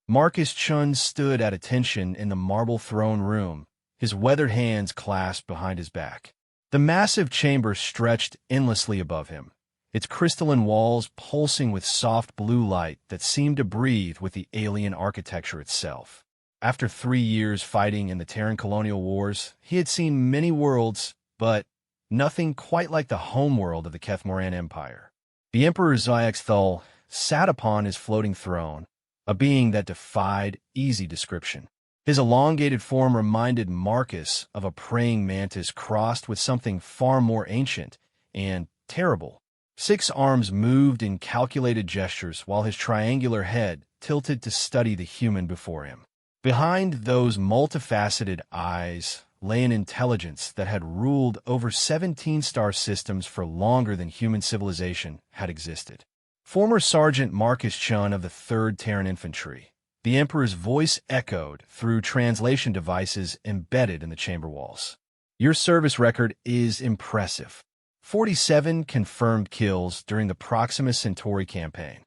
Marcus Chun stood at attention in the marble throne room, his weathered hands clasped behind his back. The massive chamber stretched endlessly above him, its crystalline walls pulsing with soft blue light that seemed to breathe with the alien architecture itself. After 3 years fighting in the Terran colonial wars, he had seen many worlds, but nothing quite like the homeworld of the Kethmoran Empire. The Emperor Xiaxthal sat upon his floating throne, a being that defied easy description. His elongated form reminded Marcus of a praying mantis crossed with something far more ancient and terrible. 6 arms moved in calculated gestures while his triangular head tilted to study the human before him. Behind those multifaceted eyes lay an intelligence that had ruled over 17 star systems for longer than human civilization had existed. Former Sergeant Marcus Chun of the 3rd Terran Infantry, the Emperor's voice echoed through translation devices embedded in the chamber walls. Your service record is impressive. 47 confirmed kills during the Proxima Centauri campaign.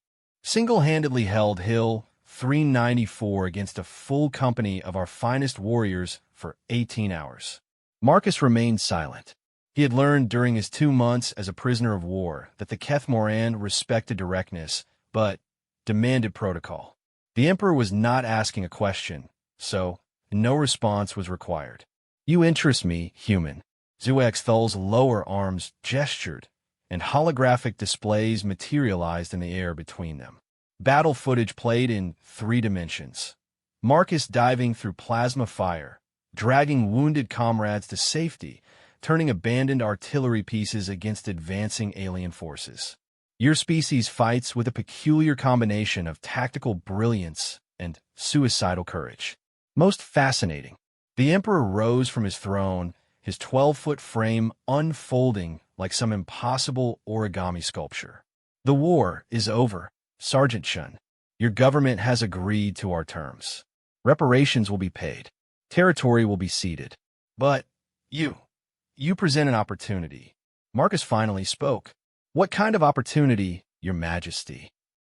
Single-handedly held Hill 394 against a full company of our finest warriors for 18 hours. Marcus remained silent. He had learned during his 2 months as a prisoner of war that the Kethmoran respected directness, but demanded protocol. The Emperor was not asking a question, so no response was required. You interest me, human. Xiaxthal's lower arms gestured, and holographic displays materialized in the air between them. Battle footage played in 3 dimensions. Marcus diving through plasma fire, dragging wounded comrades to safety, turning abandoned artillery pieces against advancing alien forces. Your species fights with a peculiar combination of tactical brilliance and suicidal courage. Most fascinating. The Emperor rose from his throne, his 12-foot frame unfolding like some impossible origami sculpture. The war is over, Sergeant Chun. Your government has agreed to our terms. Reparations will be paid. Territory will be ceded. But you present an opportunity. Marcus finally spoke. What kind of opportunity, Your Majesty?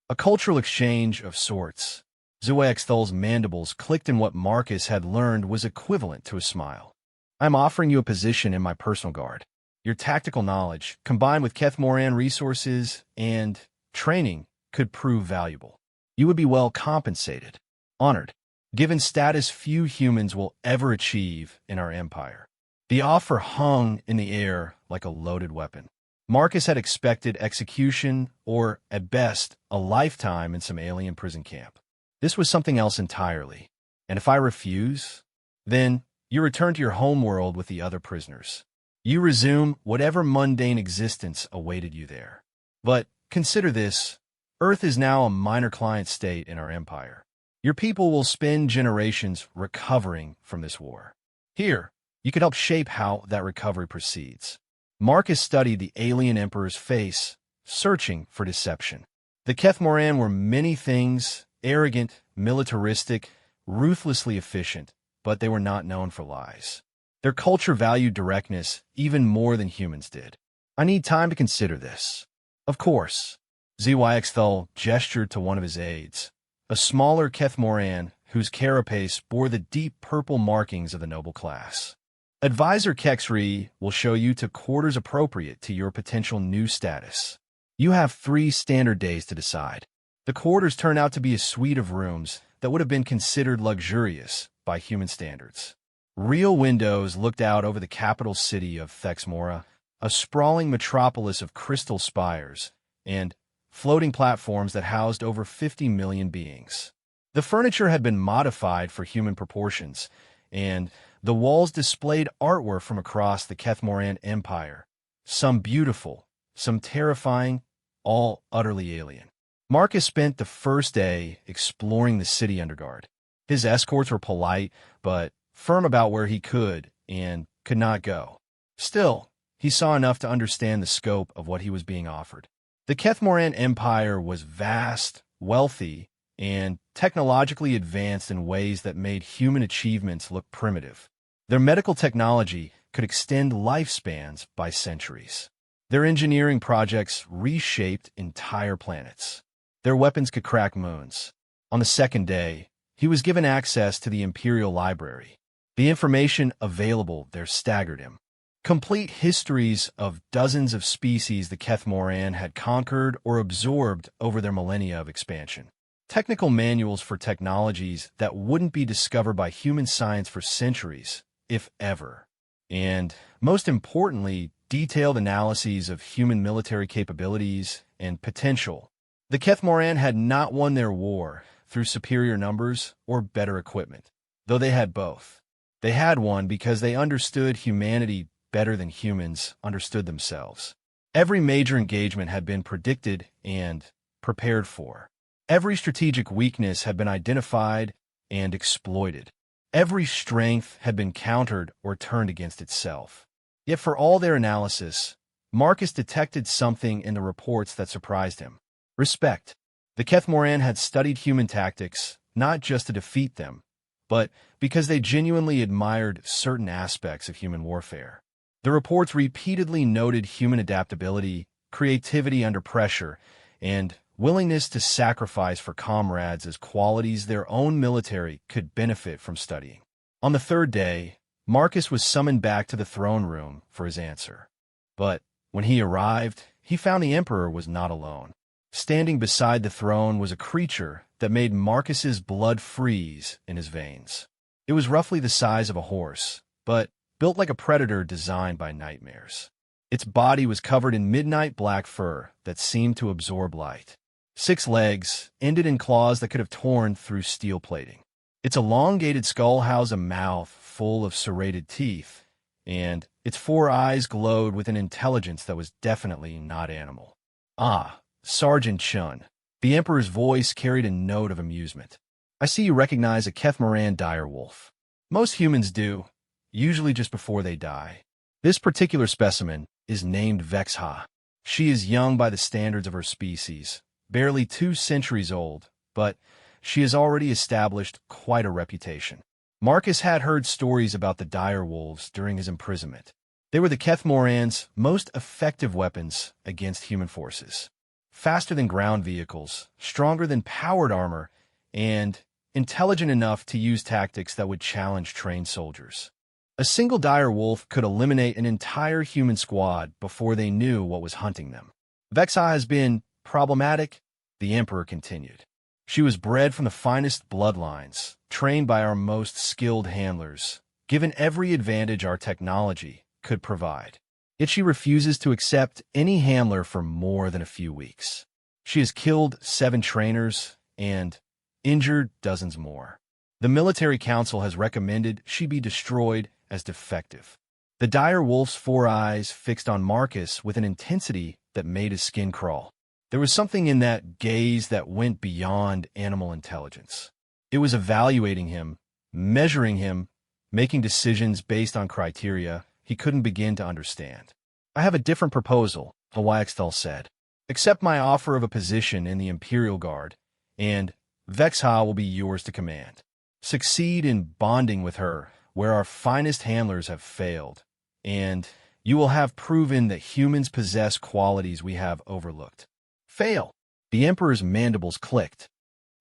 A cultural exchange of sorts. Xiaxthal's mandibles clicked in what Marcus had learned was equivalent to a smile. I'm offering you a position in my personal guard. Your tactical knowledge, combined with Kethmoran resources and training, could prove valuable. You would be well compensated, honored, given status few humans will ever achieve in our empire. The offer hung in the air like a loaded weapon. Marcus had expected execution or, at best, a lifetime in some alien prison camp. This was something else entirely. And if I refuse, then you return to your homeworld with the other prisoners. You resume whatever mundane existence awaited you there. But consider this. Earth is now a minor client state in our empire. Your people will spend generations recovering from this war. Here, you could help shape how that recovery proceeds. Marcus studied the alien emperor's face, searching for deception. The Kethmoran were many things, arrogant, militaristic, ruthlessly efficient, but they were not known for lies. Their culture valued directness even more than humans did. I need time to consider this. Of course. Xiaxthal gestured to one of his aides, a smaller Kethmoran whose carapace bore the deep purple markings of the noble class. Advisor Kexri will show you to quarters appropriate to your potential new status. You have 3 standard days to decide. The quarters turn out to be a suite of rooms that would have been considered luxurious by human standards. Real windows looked out over the capital city of Thexmora, a sprawling metropolis of crystal spires, and floating platforms that housed over 50 million beings. The furniture had been modified for human proportions, and the walls displayed artwork from across the Kethmoran Empire, some beautiful, some terrifying, all utterly alien. Marcus spent the first day exploring the city underguard. His escorts were polite, but firm about where he could and could not go. Still, he saw enough to understand the scope of what he was being offered. The Kethmoran Empire was vast, wealthy, and technologically advanced in ways that made human achievements look primitive. Their medical technology could extend lifespans by centuries. Their engineering projects reshaped entire planets. Their weapons could crack moons. On the second day, He was given access to the Imperial Library. The information available there staggered him. Complete histories of dozens of species the Kethmoran had conquered or absorbed over their millennia of expansion. Technical manuals for technologies that wouldn't be discovered by human science for centuries, if ever. And, most importantly, detailed analyses of human military capabilities and potential. The Kethmoran had not won their war through superior numbers or better equipment, though they had both. They had won because they understood humanity better than humans understood themselves. Every major engagement had been predicted and prepared for. Every strategic weakness had been identified and exploited. Every strength had been countered or turned against itself. Yet for all their analysis, Marcus detected something in the reports that surprised him. Respect. The Kethmoran had studied human tactics, not just to defeat them, but because they genuinely admired certain aspects of human warfare. The reports repeatedly noted human adaptability, creativity under pressure, and willingness to sacrifice for comrades as qualities their own military could benefit from studying. On the third day, Marcus was summoned back to the throne room for his answer. But when he arrived, he found the Emperor was not alone. Standing beside the throne was a creature that made Marcus's blood freeze in his veins. It was roughly the size of a horse, but built like a predator designed by nightmares. Its body was covered in midnight black fur that seemed to absorb light. 6 legs ended in claws that could have torn through steel plating. Its elongated skull housed a mouth full of serrated teeth, and its 4 eyes glowed with an intelligence that was definitely not animal. "Ah, Sergeant Chun." The Emperor's voice carried a note of amusement. "I see you recognize a Kethmoran direwolf. Most humans do, usually just before they die. This particular specimen is named Vexha. She is young by the standards of her species, barely 2 centuries old, but she has already established quite a reputation." Marcus had heard stories about the direwolves during his imprisonment. They were the Kethmoran's most effective weapons against human forces. Faster than ground vehicles, stronger than powered armor, and intelligent enough to use tactics that would challenge trained soldiers. A single direwolf could eliminate an entire human squad before they knew what was hunting them. "Vexha has been problematic," the Emperor continued. "She was bred from the finest bloodlines, trained by our most skilled handlers, given every advantage our technology could provide. Yet she refuses to accept any handler for more than a few weeks. She has killed 7 trainers and injured dozens more. The military council has recommended she be destroyed as defective." The dire wolf's 4 eyes fixed on Marcus with an intensity that made his skin crawl. There was something in that gaze that went beyond animal intelligence. It was evaluating him, measuring him, making decisions based on criteria he couldn't begin to understand. "I have a different proposal," Hawaixthal said. "Accept my offer of a position in the Imperial Guard, and Vexha will be yours to command. Succeed in bonding with her where our finest handlers have failed, and you will have proven that humans possess qualities we have overlooked. Fail." The Emperor's mandibles clicked.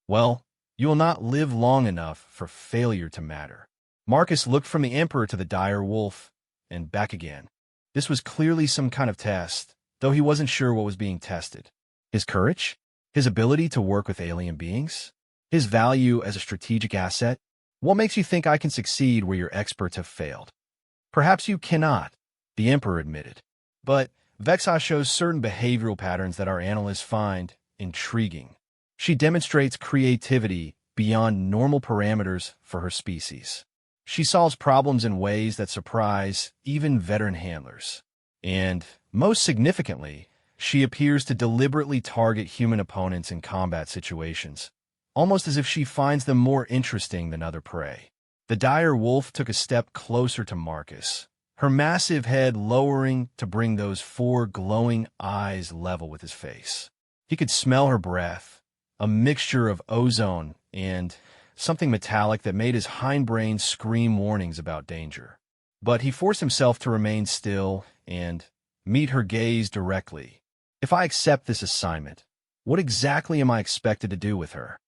"Well, you will not live long enough for failure to matter." Marcus looked from the Emperor to the dire wolf, and back again. This was clearly some kind of test, though he wasn't sure what was being tested. His courage? His ability to work with alien beings? His value as a strategic asset? "What makes you think I can succeed where your experts have failed?" "Perhaps you cannot," the Emperor admitted. "But Vexha shows certain behavioral patterns that our analysts find intriguing. She demonstrates creativity beyond normal parameters for her species. She solves problems in ways that surprise even veteran handlers. And, most significantly, she appears to deliberately target human opponents in combat situations, almost as if she finds them more interesting than other prey." The dire wolf took a step closer to Marcus, her massive head lowering to bring those 4 glowing eyes level with his face. He could smell her breath, a mixture of ozone and something metallic that made his hindbrain scream warnings about danger. But he forced himself to remain still and meet her gaze directly. "If I accept this assignment, what exactly am I expected to do with her?"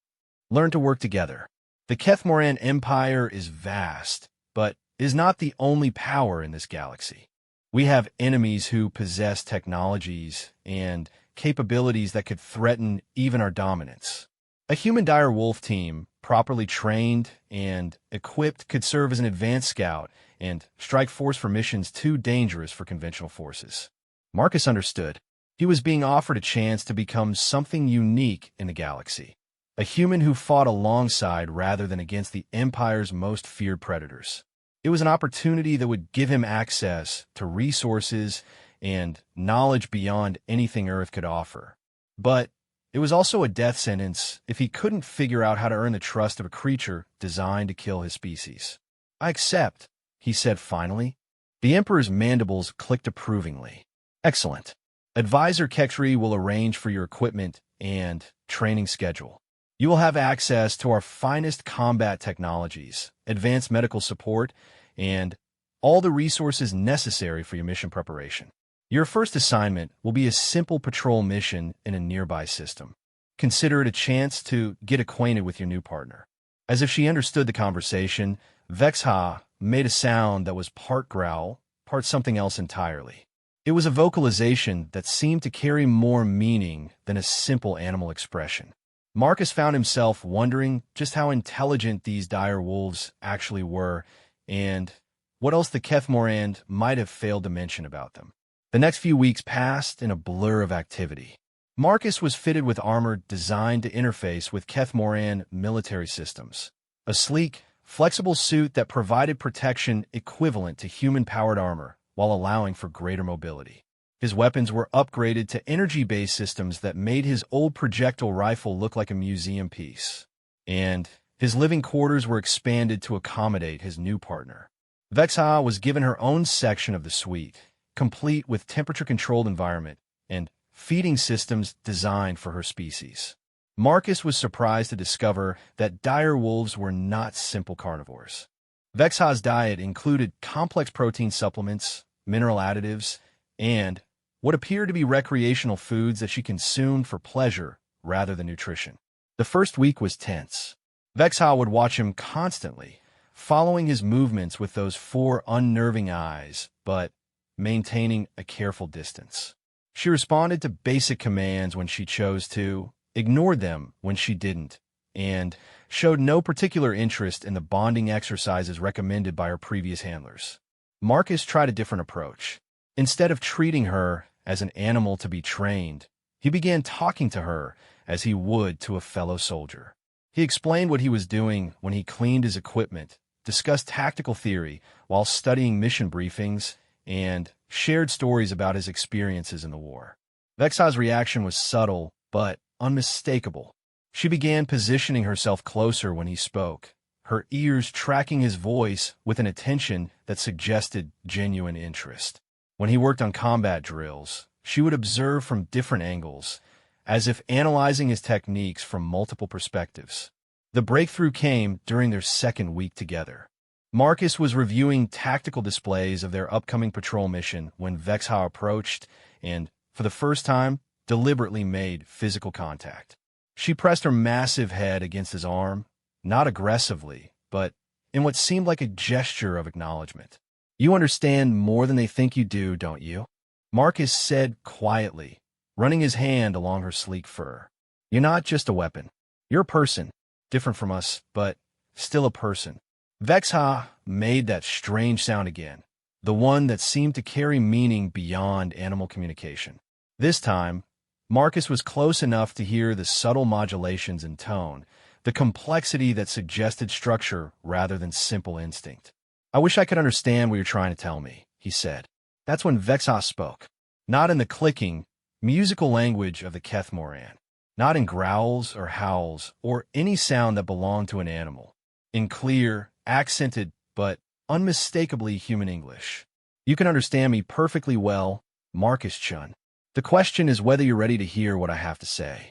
"Learn to work together." The Kethmoran Empire is vast, but is not the only power in this galaxy. We have enemies who possess technologies and capabilities that could threaten even our dominance. A human Direwolf team, properly trained and equipped, could serve as an advanced scout and strike force for missions too dangerous for conventional forces. Marcus understood. He was being offered a chance to become something unique in the galaxy. A human who fought alongside rather than against the Empire's most feared predators. It was an opportunity that would give him access to resources and knowledge beyond anything Earth could offer. But it was also a death sentence if he couldn't figure out how to earn the trust of a creature designed to kill his species. "I accept," he said finally. The Emperor's mandibles clicked approvingly. "Excellent. Advisor Kekri will arrange for your equipment and training schedule. You will have access to our finest combat technologies, advanced medical support, and all the resources necessary for your mission preparation. Your first assignment will be a simple patrol mission in a nearby system. Consider it a chance to get acquainted with your new partner." As if she understood the conversation, Vexha made a sound that was part growl, part something else entirely. It was a vocalization that seemed to carry more meaning than a simple animal expression. Marcus found himself wondering just how intelligent these dire wolves actually were and what else the Kethmoran might have failed to mention about them. The next few weeks passed in a blur of activity. Marcus was fitted with armor designed to interface with Kethmoran military systems. A sleek, flexible suit that provided protection equivalent to human-powered armor while allowing for greater mobility. His weapons were upgraded to energy-based systems that made his old projectile rifle look like a museum piece. And his living quarters were expanded to accommodate his new partner. Vexha was given her own section of the suite, complete with temperature-controlled environment and feeding systems designed for her species. Marcus was surprised to discover that dire wolves were not simple carnivores. Vexha's diet included complex protein supplements, mineral additives, and what appeared to be recreational foods that she consumed for pleasure rather than nutrition. The first week was tense. Vexha would watch him constantly, following his movements with those four unnerving eyes, but maintaining a careful distance. She responded to basic commands when she chose to, ignored them when she didn't, and showed no particular interest in the bonding exercises recommended by her previous handlers. Marcus tried a different approach. Instead of treating her as an animal to be trained, he began talking to her as he would to a fellow soldier. He explained what he was doing when he cleaned his equipment, discussed tactical theory while studying mission briefings, and shared stories about his experiences in the war. Vexha's reaction was subtle, but unmistakable. She began positioning herself closer when he spoke, her ears tracking his voice with an attention that suggested genuine interest. When he worked on combat drills, she would observe from different angles, as if analyzing his techniques from multiple perspectives. The breakthrough came during their second week together. Marcus was reviewing tactical displays of their upcoming patrol mission when Vexha approached and, for the first time, deliberately made physical contact. She pressed her massive head against his arm, not aggressively, but in what seemed like a gesture of acknowledgement. "You understand more than they think you do, don't you?" Marcus said quietly, running his hand along her sleek fur. "You're not just a weapon. You're a person, different from us, but still a person." Vexha made that strange sound again, the one that seemed to carry meaning beyond animal communication. This time, Marcus was close enough to hear the subtle modulations in tone, the complexity that suggested structure rather than simple instinct. "I wish I could understand what you're trying to tell me," he said. That's when Vexha spoke, not in the clicking, musical language of the Kethmoran, not in growls or howls or any sound that belonged to an animal, in clear, accented, but unmistakably human English. "You can understand me perfectly well, Marcus Chun. The question is whether you're ready to hear what I have to say."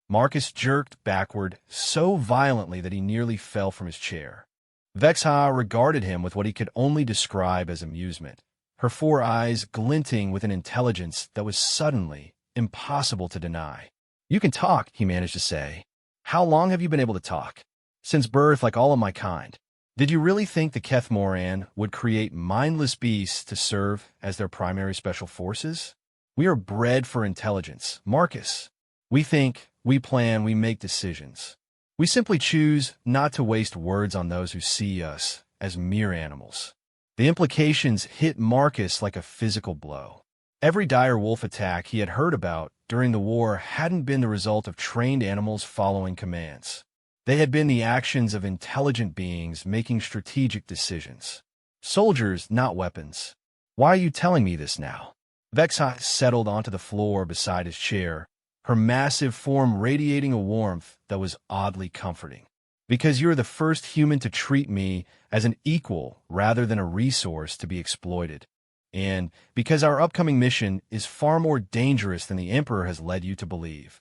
Marcus jerked backward so violently that he nearly fell from his chair. Vexha regarded him with what he could only describe as amusement, her four eyes glinting with an intelligence that was suddenly impossible to deny. "You can talk," he managed to say. "How long have you been able to talk?" Since birth, like all of my kind. Did you really think the Kethmoran would create mindless beasts to serve as their primary special forces? We are bred for intelligence, Marcus. We think, we plan, we make decisions. We simply choose not to waste words on those who see us as mere animals. The implications hit Marcus like a physical blow. Every direwolf attack he had heard about during the war hadn't been the result of trained animals following commands. They had been the actions of intelligent beings making strategic decisions. Soldiers, not weapons. Why are you telling me this now? Vexha settled onto the floor beside his chair, her massive form radiating a warmth that was oddly comforting. Because you're the first human to treat me as an equal rather than a resource to be exploited. And because our upcoming mission is far more dangerous than the Emperor has led you to believe.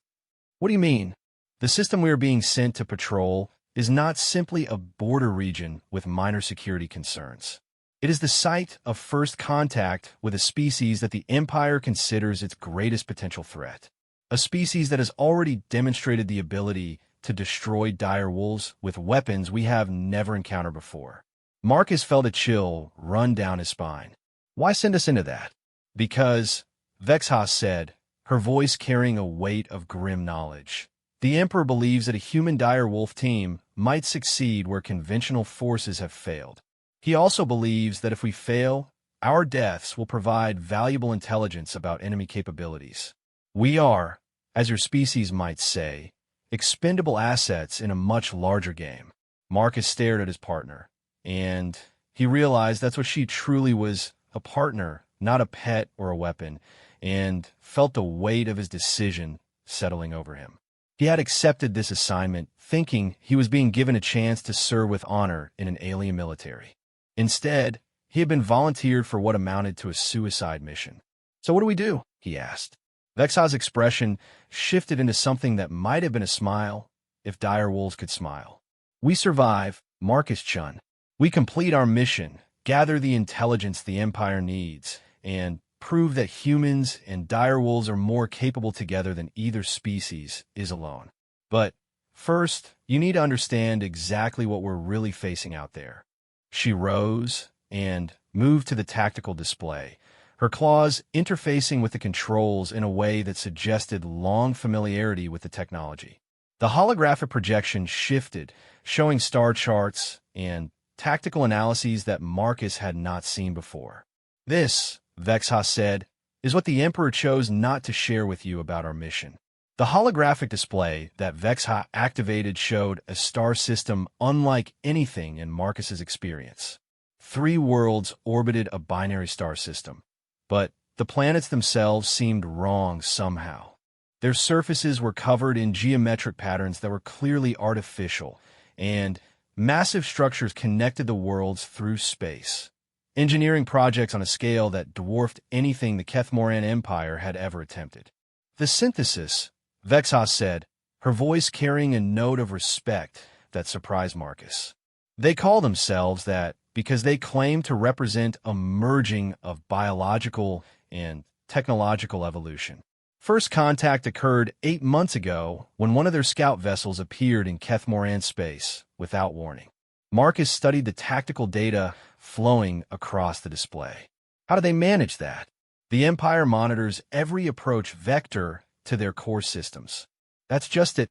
What do you mean? The system we are being sent to patrol is not simply a border region with minor security concerns. It is the site of first contact with a species that the Empire considers its greatest potential threat. A species that has already demonstrated the ability to destroy direwolves with weapons we have never encountered before. Marcus felt a chill run down his spine. Why send us into that? Because, Vexha said, her voice carrying a weight of grim knowledge. The Emperor believes that a human direwolf team might succeed where conventional forces have failed. He also believes that if we fail, our deaths will provide valuable intelligence about enemy capabilities. We are, as your species might say, expendable assets in a much larger game. Marcus stared at his partner, and he realized that's what she truly was, a partner, not a pet or a weapon, and felt the weight of his decision settling over him. He had accepted this assignment, thinking he was being given a chance to serve with honor in an alien military. Instead, he had been volunteered for what amounted to a suicide mission. So what do we do? He asked. Vexha's expression shifted into something that might have been a smile, if direwolves could smile. We survive, Marcus Chun. We complete our mission, gather the intelligence the Empire needs, and prove that humans and direwolves are more capable together than either species is alone. But first, you need to understand exactly what we're really facing out there. She rose and moved to the tactical display, her claws interfacing with the controls in a way that suggested long familiarity with the technology. The holographic projection shifted, showing star charts and tactical analyses that Marcus had not seen before. This, Vexha said, is what the Emperor chose not to share with you about our mission. The holographic display that Vexha activated showed a star system unlike anything in Marcus's experience. 3 worlds orbited a binary star system, but the planets themselves seemed wrong somehow. Their surfaces were covered in geometric patterns that were clearly artificial, and massive structures connected the worlds through space. Engineering projects on a scale that dwarfed anything the Kethmoran Empire had ever attempted. The synthesis, Vexha said, her voice carrying a note of respect that surprised Marcus. They call themselves that because they claim to represent a merging of biological and technological evolution. First contact occurred 8 months ago when one of their scout vessels appeared in Kethmoran space without warning. Marcus studied the tactical data flowing across the display. How do they manage that? The Empire monitors every approach vector to their core systems. That's just it.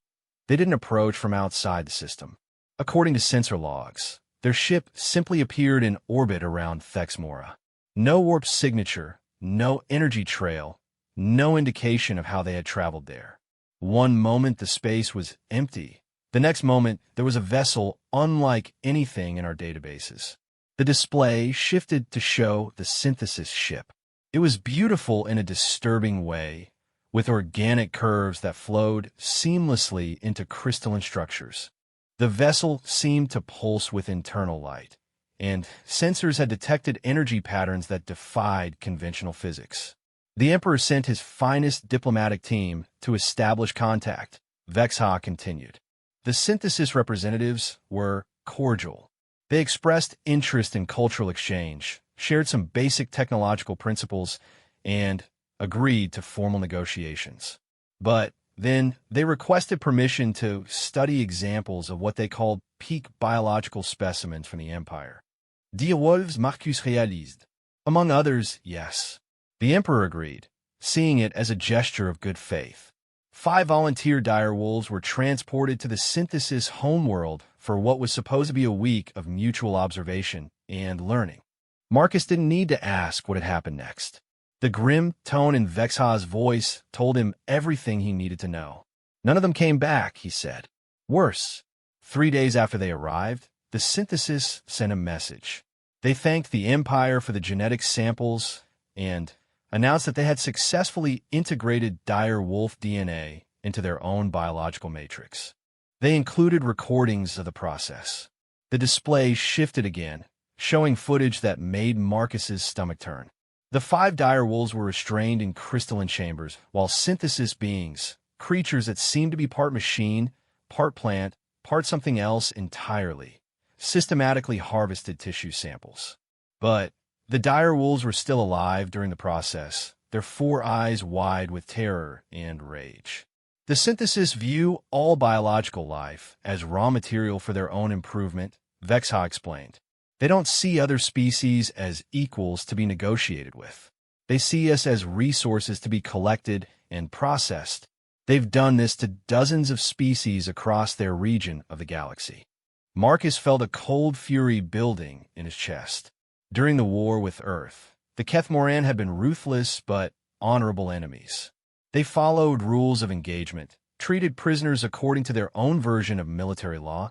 They didn't approach from outside the system. According to sensor logs, their ship simply appeared in orbit around Thexmora. No warp signature, no energy trail, no indication of how they had traveled there. One moment the space was empty. The next moment there was a vessel unlike anything in our databases. The display shifted to show the synthesis ship. It was beautiful in a disturbing way, with organic curves that flowed seamlessly into crystalline structures. The vessel seemed to pulse with internal light, and sensors had detected energy patterns that defied conventional physics. The Emperor sent his finest diplomatic team to establish contact, Vexha continued. The synthesis representatives were cordial. They expressed interest in cultural exchange, shared some basic technological principles, and agreed to formal negotiations. But then they requested permission to study examples of what they called peak biological specimens from the Empire. Direwolf's Marcus réalised. Among others, yes. The Emperor agreed, seeing it as a gesture of good faith. 5 volunteer direwolves were transported to the Synthesis homeworld for what was supposed to be a week of mutual observation and learning. Marcus didn't need to ask what had happened next. The grim tone in Vexha's voice told him everything he needed to know. None of them came back, he said. Worse, 3 days after they arrived, the Synthesis sent a message. They thanked the Empire for the genetic samples and announced that they had successfully integrated direwolf DNA into their own biological matrix. They included recordings of the process. The display shifted again, showing footage that made Marcus's stomach turn. The 5 direwolves were restrained in crystalline chambers, while synthesis beings, creatures that seemed to be part machine, part plant, part something else entirely, systematically harvested tissue samples. But the direwolves were still alive during the process, their 4 eyes wide with terror and rage. The synthesis view all biological life as raw material for their own improvement, Vexha explained. They don't see other species as equals to be negotiated with. They see us as resources to be collected and processed. They've done this to dozens of species across their region of the galaxy. Marcus felt a cold fury building in his chest. During the war with Earth, the Kethmoran had been ruthless but honorable enemies. They followed rules of engagement, treated prisoners according to their own version of military law,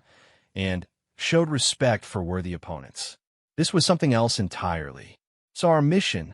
and showed respect for worthy opponents. This was something else entirely. So our mission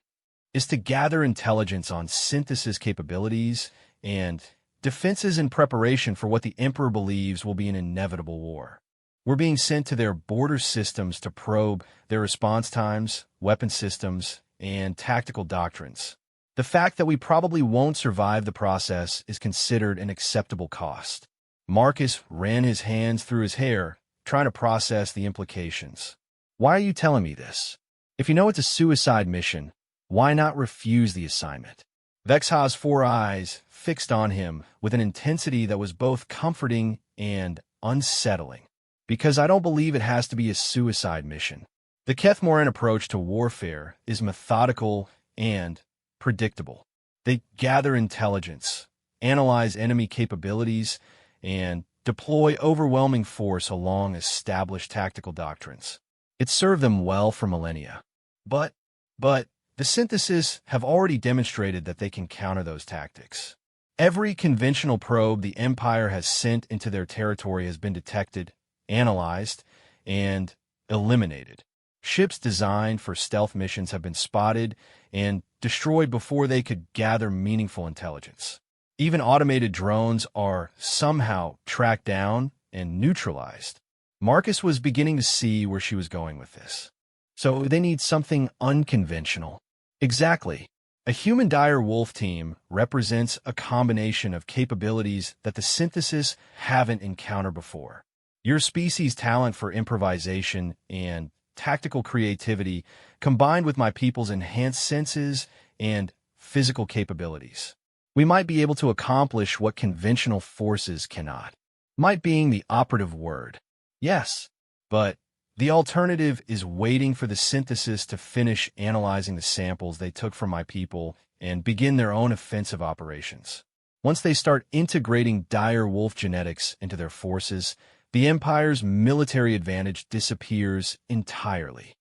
is to gather intelligence on synthesis capabilities and defenses in preparation for what the Emperor believes will be an inevitable war. We're being sent to their border systems to probe their response times, weapon systems, and tactical doctrines. The fact that we probably won't survive the process is considered an acceptable cost. Marcus ran his hands through his hair, trying to process the implications. Why are you telling me this? If you know it's a suicide mission, why not refuse the assignment? Vexha's 4 eyes fixed on him with an intensity that was both comforting and unsettling. Because I don't believe it has to be a suicide mission. The Kethmoran approach to warfare is methodical and predictable. They gather intelligence, analyze enemy capabilities, and deploy overwhelming force along established tactical doctrines. It served them well for millennia. But the synthesis have already demonstrated that they can counter those tactics. Every conventional probe the Empire has sent into their territory has been detected, analyzed, and eliminated. Ships designed for stealth missions have been spotted and destroyed before they could gather meaningful intelligence. Even automated drones are somehow tracked down and neutralized. Marcus was beginning to see where she was going with this. So they need something unconventional. Exactly. A human dire wolf team represents a combination of capabilities that the synthesis haven't encountered before. Your species' talent for improvisation and tactical creativity combined with my people's enhanced senses and physical capabilities. We might be able to accomplish what conventional forces cannot. Might being the operative word. Yes, but the alternative is waiting for the synthesis to finish analyzing the samples they took from my people and begin their own offensive operations. Once they start integrating dire wolf genetics into their forces, the Empire's military advantage disappears entirely.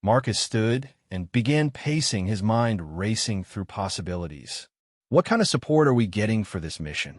Marcus stood and began pacing, his mind racing through possibilities. What kind of support are we getting for this mission?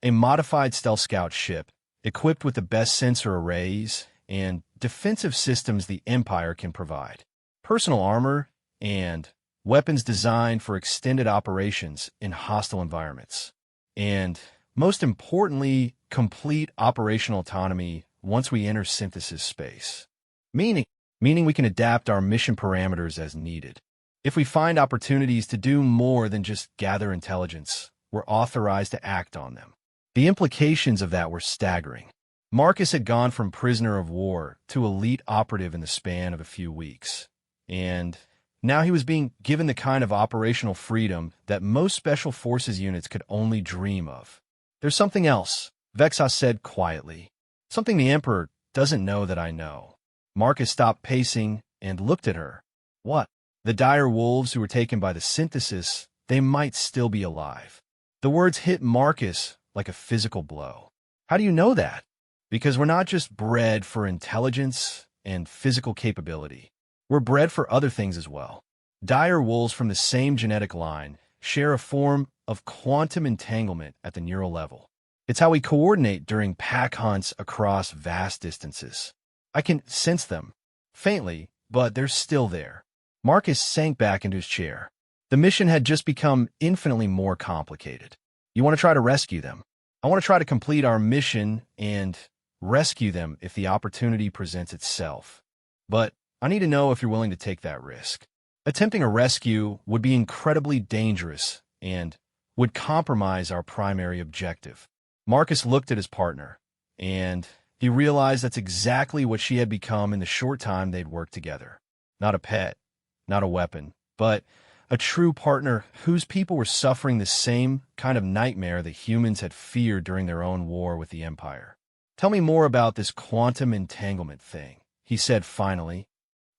A modified stealth scout ship, equipped with the best sensor arrays and defensive systems the Empire can provide. Personal armor and weapons designed for extended operations in hostile environments. And, most importantly, complete operational autonomy once we enter synthesis space. Meaning we can adapt our mission parameters as needed. If we find opportunities to do more than just gather intelligence, we're authorized to act on them. The implications of that were staggering. Marcus had gone from prisoner of war to elite operative in the span of a few weeks. And now he was being given the kind of operational freedom that most special forces units could only dream of. There's something else, Vexha said quietly. Something the Emperor doesn't know that I know. Marcus stopped pacing and looked at her. What? The dire wolves who were taken by the synthesis, they might still be alive. The words hit Marcus like a physical blow. How do you know that? Because we're not just bred for intelligence and physical capability. We're bred for other things as well. Dire wolves from the same genetic line share a form of quantum entanglement at the neural level. It's how we coordinate during pack hunts across vast distances. I can sense them, faintly, but they're still there. Marcus sank back into his chair. The mission had just become infinitely more complicated. You want to try to rescue them? I want to try to complete our mission and rescue them if the opportunity presents itself. But I need to know if you're willing to take that risk. Attempting a rescue would be incredibly dangerous and would compromise our primary objective. Marcus looked at his partner, and he realized that's exactly what she had become in the short time they'd worked together. Not a pet, not a weapon, but a true partner whose people were suffering the same kind of nightmare that humans had feared during their own war with the Empire. Tell me more about this quantum entanglement thing, he said finally.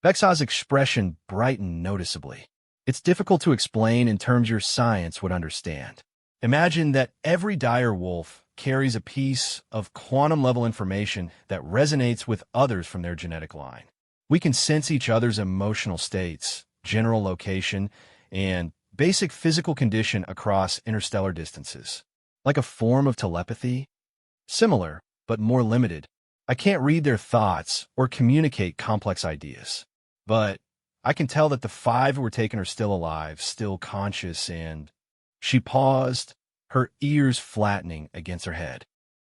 Vexha's expression brightened noticeably. It's difficult to explain in terms your science would understand. Imagine that every dire wolf carries a piece of quantum-level information that resonates with others from their genetic line. We can sense each other's emotional states, general location, and basic physical condition across interstellar distances. Like a form of telepathy? Similar, but more limited. I can't read their thoughts or communicate complex ideas. But I can tell that the 5 who were taken are still alive, still conscious, and... She paused, her ears flattening against her head.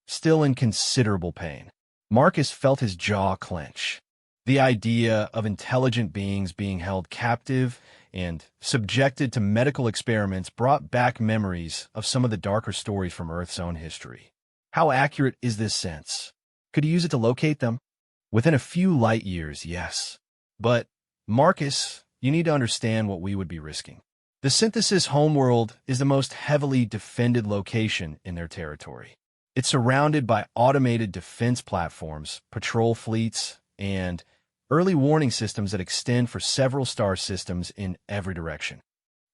Still in considerable pain. Marcus felt his jaw clench. The idea of intelligent beings being held captive and subjected to medical experiments brought back memories of some of the darker stories from Earth's own history. How accurate is this sense? Could he use it to locate them? Within a few light years, yes. But, Marcus, you need to understand what we would be risking. The synthesis homeworld is the most heavily defended location in their territory. It's surrounded by automated defense platforms, patrol fleets, and early warning systems that extend for several star systems in every direction.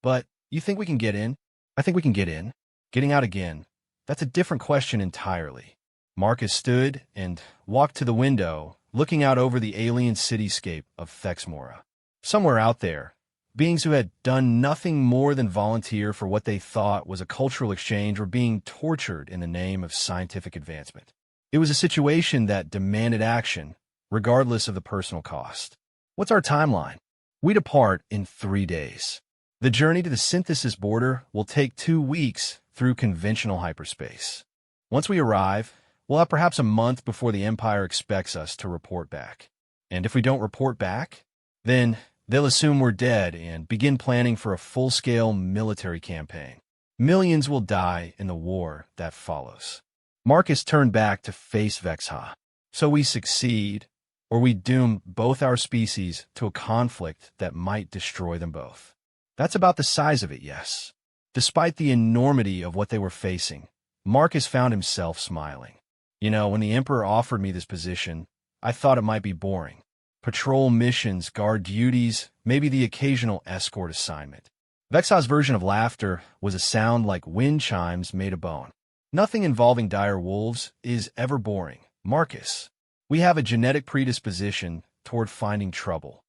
But you think we can get in? I think we can get in. Getting out again, that's a different question entirely. Marcus stood and walked to the window, looking out over the alien cityscape of Thexmora. Somewhere out there, beings who had done nothing more than volunteer for what they thought was a cultural exchange were being tortured in the name of scientific advancement. It was a situation that demanded action, regardless of the personal cost. What's our timeline? We depart in 3 days. The journey to the synthesis border will take 2 weeks through conventional hyperspace. Once we arrive, we'll have perhaps a month before the Empire expects us to report back. And if we don't report back, then they'll assume we're dead and begin planning for a full-scale military campaign. Millions will die in the war that follows. Marcus turned back to face Vexha. So we succeed, or we doom both our species to a conflict that might destroy them both. That's about the size of it, yes. Despite the enormity of what they were facing, Marcus found himself smiling. You know, when the Emperor offered me this position, I thought it might be boring. Patrol missions, guard duties, maybe the occasional escort assignment. Vexha's version of laughter was a sound like wind chimes made of bone. Nothing involving dire wolves is ever boring, Marcus. We have a genetic predisposition toward finding trouble.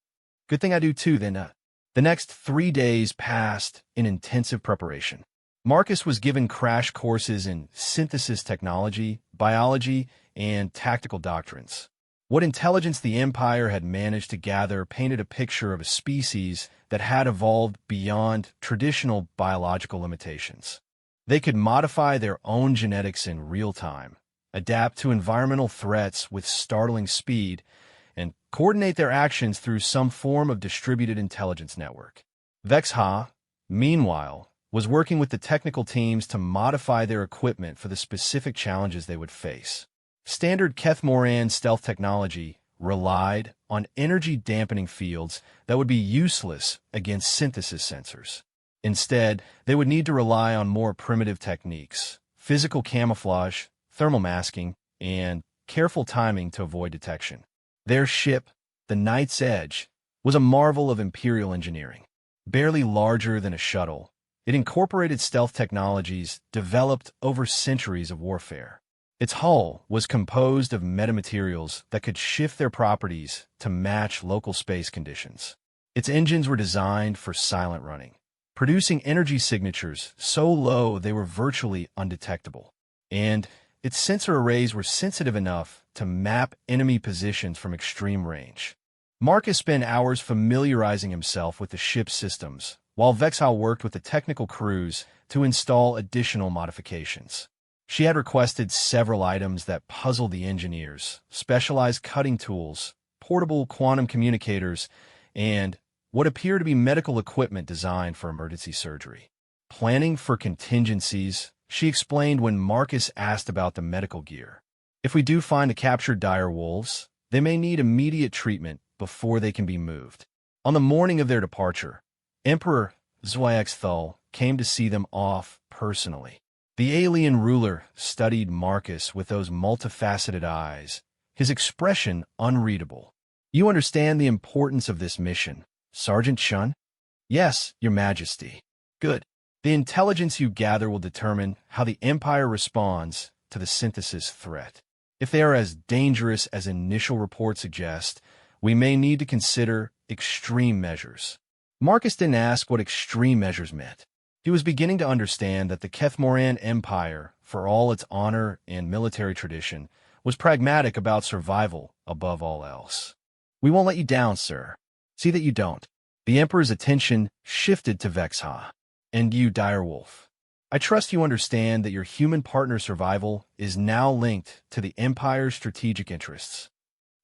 Good thing I do too, then. The next 3 days passed in intensive preparation. Marcus was given crash courses in synthesis technology, biology, and tactical doctrines. What intelligence the Empire had managed to gather painted a picture of a species that had evolved beyond traditional biological limitations. They could modify their own genetics in real time, adapt to environmental threats with startling speed, and coordinate their actions through some form of distributed intelligence network. Vexha, meanwhile, was working with the technical teams to modify their equipment for the specific challenges they would face. Standard Keth-Moran stealth technology relied on energy-dampening fields that would be useless against synthesis sensors. Instead, they would need to rely on more primitive techniques, physical camouflage, thermal masking, and careful timing to avoid detection. Their ship, the Knight's Edge, was a marvel of Imperial engineering. Barely larger than a shuttle, it incorporated stealth technologies developed over centuries of warfare. Its hull was composed of metamaterials that could shift their properties to match local space conditions. Its engines were designed for silent running, producing energy signatures so low they were virtually undetectable. And its sensor arrays were sensitive enough to map enemy positions from extreme range. Marcus spent hours familiarizing himself with the ship's systems, while Vexha worked with the technical crews to install additional modifications. She had requested several items that puzzled the engineers: specialized cutting tools, portable quantum communicators, and what appeared to be medical equipment designed for emergency surgery. Planning for contingencies, she explained when Marcus asked about the medical gear. If we do find the captured direwolves, they may need immediate treatment before they can be moved. On the morning of their departure, Emperor Zwayaxthal came to see them off personally. The alien ruler studied Marcus with those multifaceted eyes, his expression unreadable. "You understand the importance of this mission, Sergeant Shun?" "Yes, Your Majesty." "Good. The intelligence you gather will determine how the Empire responds to the synthesis threat. If they are as dangerous as initial reports suggest, we may need to consider extreme measures." Marcus didn't ask what extreme measures meant. He was beginning to understand that the Kethmoran Empire, for all its honor and military tradition, was pragmatic about survival above all else. "We won't let you down, sir. See that you don't." The Emperor's attention shifted to Vexha. "And you, Direwolf. I trust you understand that your human partner's survival is now linked to the Empire's strategic interests."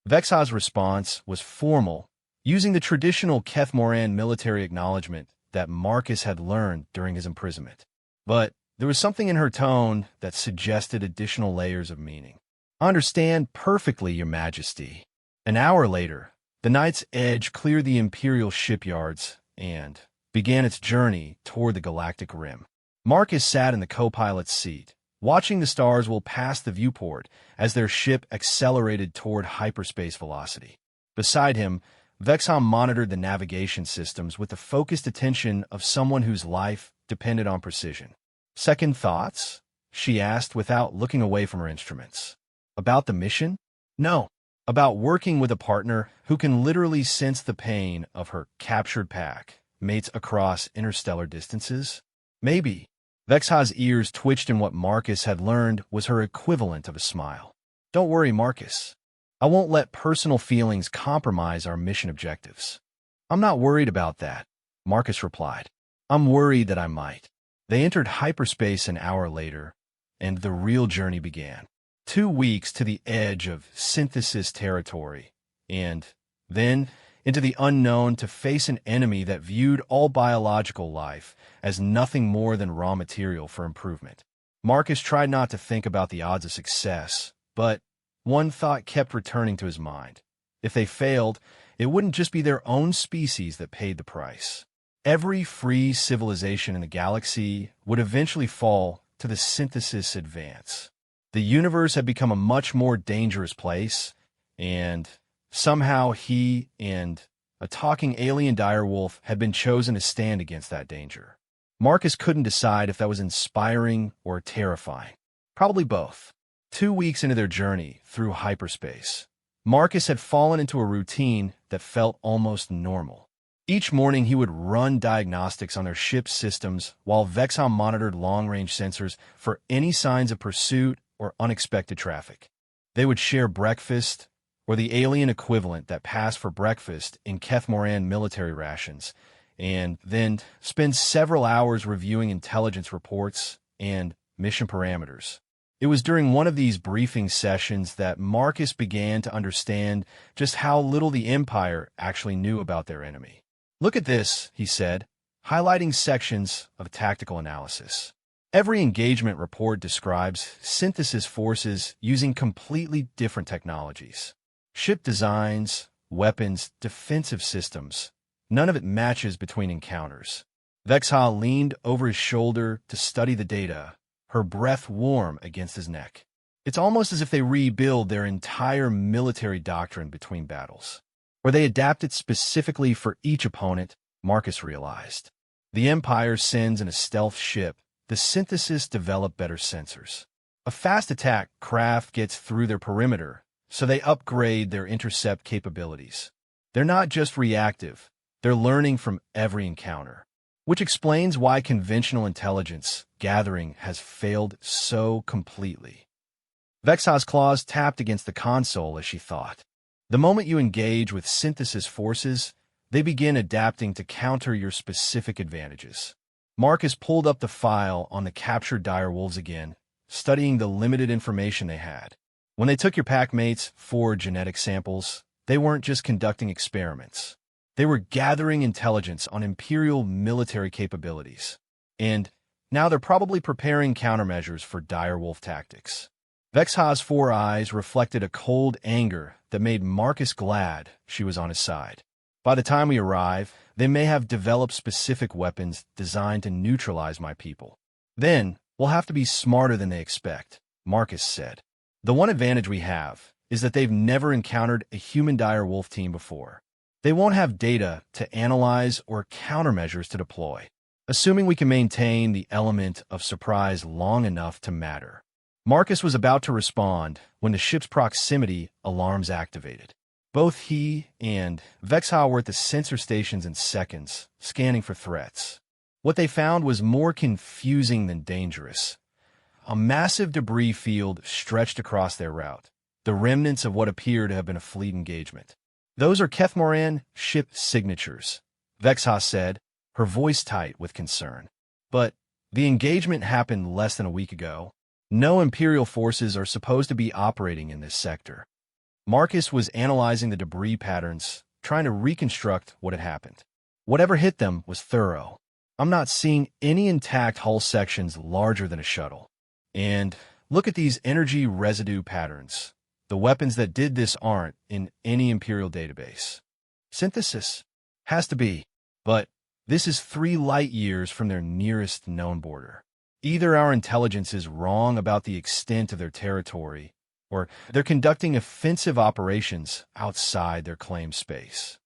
Vexha's response was formal, using the traditional Kethmoran military acknowledgement that Marcus had learned during his imprisonment. But there was something in her tone that suggested additional layers of meaning. "I understand perfectly, Your Majesty." An hour later, the Knight's Edge cleared the Imperial shipyards and began its journey toward the Galactic Rim. Marcus sat in the co-pilot's seat, watching the stars whirl past the viewport as their ship accelerated toward hyperspace velocity. Beside him, Vexha monitored the navigation systems with the focused attention of someone whose life depended on precision. "Second thoughts?" she asked without looking away from her instruments. "About the mission?" "No. About working with a partner who can literally sense the pain of her captured pack mates across interstellar distances." "Maybe." Vexha's ears twitched in what Marcus had learned was her equivalent of a smile. "Don't worry, Marcus. I won't let personal feelings compromise our mission objectives." "I'm not worried about that," Marcus replied. "I'm worried that I might." They entered hyperspace an hour later, and the real journey began. 2 weeks to the edge of synthesis territory, and then into the unknown to face an enemy that viewed all biological life as nothing more than raw material for improvement. Marcus tried not to think about the odds of success, but one thought kept returning to his mind. If they failed, it wouldn't just be their own species that paid the price. Every free civilization in the galaxy would eventually fall to the synthesis advance. The universe had become a much more dangerous place, and somehow he and a talking alien direwolf had been chosen to stand against that danger. Marcus couldn't decide if that was inspiring or terrifying. Probably both. 2 weeks into their journey through hyperspace, Marcus had fallen into a routine that felt almost normal. Each morning he would run diagnostics on their ship's systems while Vexha monitored long-range sensors for any signs of pursuit or unexpected traffic. They would share breakfast, or the alien equivalent that passed for breakfast in Kethmoran military rations, and then spend several hours reviewing intelligence reports and mission parameters. It was during one of these briefing sessions that Marcus began to understand just how little the Empire actually knew about their enemy. "Look at this," he said, highlighting sections of tactical analysis. Every engagement report describes synthesis forces using completely different technologies. Ship designs, weapons, defensive systems. None of it matches between encounters. Vexha leaned over his shoulder to study the data, her breath warm against his neck. It's almost as if they rebuild their entire military doctrine between battles. Or they adapt it specifically for each opponent, Marcus realized. The Empire sends in a stealth ship. The synthesis develop better sensors. A fast attack craft gets through their perimeter, so they upgrade their intercept capabilities. They're not just reactive, they're learning from every encounter. Which explains why conventional intelligence gathering has failed so completely. Vexha's claws tapped against the console as she thought. The moment you engage with synthesis forces, they begin adapting to counter your specific advantages. Marcus pulled up the file on the captured direwolves again, studying the limited information they had. When they took your packmates for genetic samples, they weren't just conducting experiments. They were gathering intelligence on Imperial military capabilities. And now they're probably preparing countermeasures for direwolf tactics. Vexha's 4 eyes reflected a cold anger that made Marcus glad she was on his side. By the time we arrive, they may have developed specific weapons designed to neutralize my people. Then, we'll have to be smarter than they expect, Marcus said. The one advantage we have is that they've never encountered a human direwolf team before. They won't have data to analyze or countermeasures to deploy, assuming we can maintain the element of surprise long enough to matter. Marcus was about to respond when the ship's proximity alarms activated. Both he and Vexha were at the sensor stations in seconds, scanning for threats. What they found was more confusing than dangerous. A massive debris field stretched across their route, the remnants of what appeared to have been a fleet engagement. Those are Kethmoran ship signatures, Vexha said, her voice tight with concern. But the engagement happened less than a week ago. No Imperial forces are supposed to be operating in this sector. Marcus was analyzing the debris patterns, trying to reconstruct what had happened. Whatever hit them was thorough. I'm not seeing any intact hull sections larger than a shuttle. And look at these energy residue patterns. The weapons that did this aren't in any Imperial database. Synthesis has to be, but this is 3 light years from their nearest known border. Either our intelligence is wrong about the extent of their territory, or they're conducting offensive operations outside their claimed space.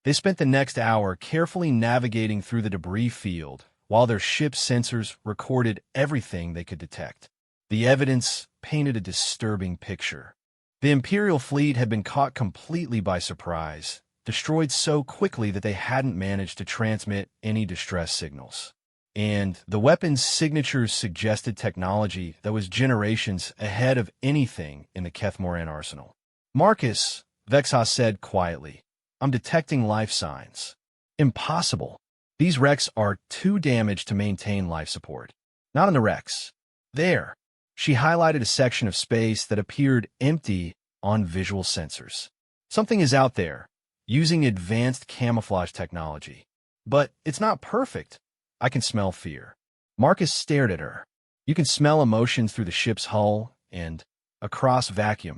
They spent the next hour carefully navigating through the debris field while their ship's sensors recorded everything they could detect. The evidence painted a disturbing picture. The Imperial fleet had been caught completely by surprise, destroyed so quickly that they hadn't managed to transmit any distress signals. And the weapon's signatures suggested technology that was generations ahead of anything in the Kethmoran arsenal. Marcus, Vexha said quietly, I'm detecting life signs. Impossible. These wrecks are too damaged to maintain life support. Not on the wrecks. There. She highlighted a section of space that appeared empty on visual sensors. Something is out there, using advanced camouflage technology. But it's not perfect. I can smell fear. Marcus stared at her. You can smell emotions through the ship's hull and across vacuum.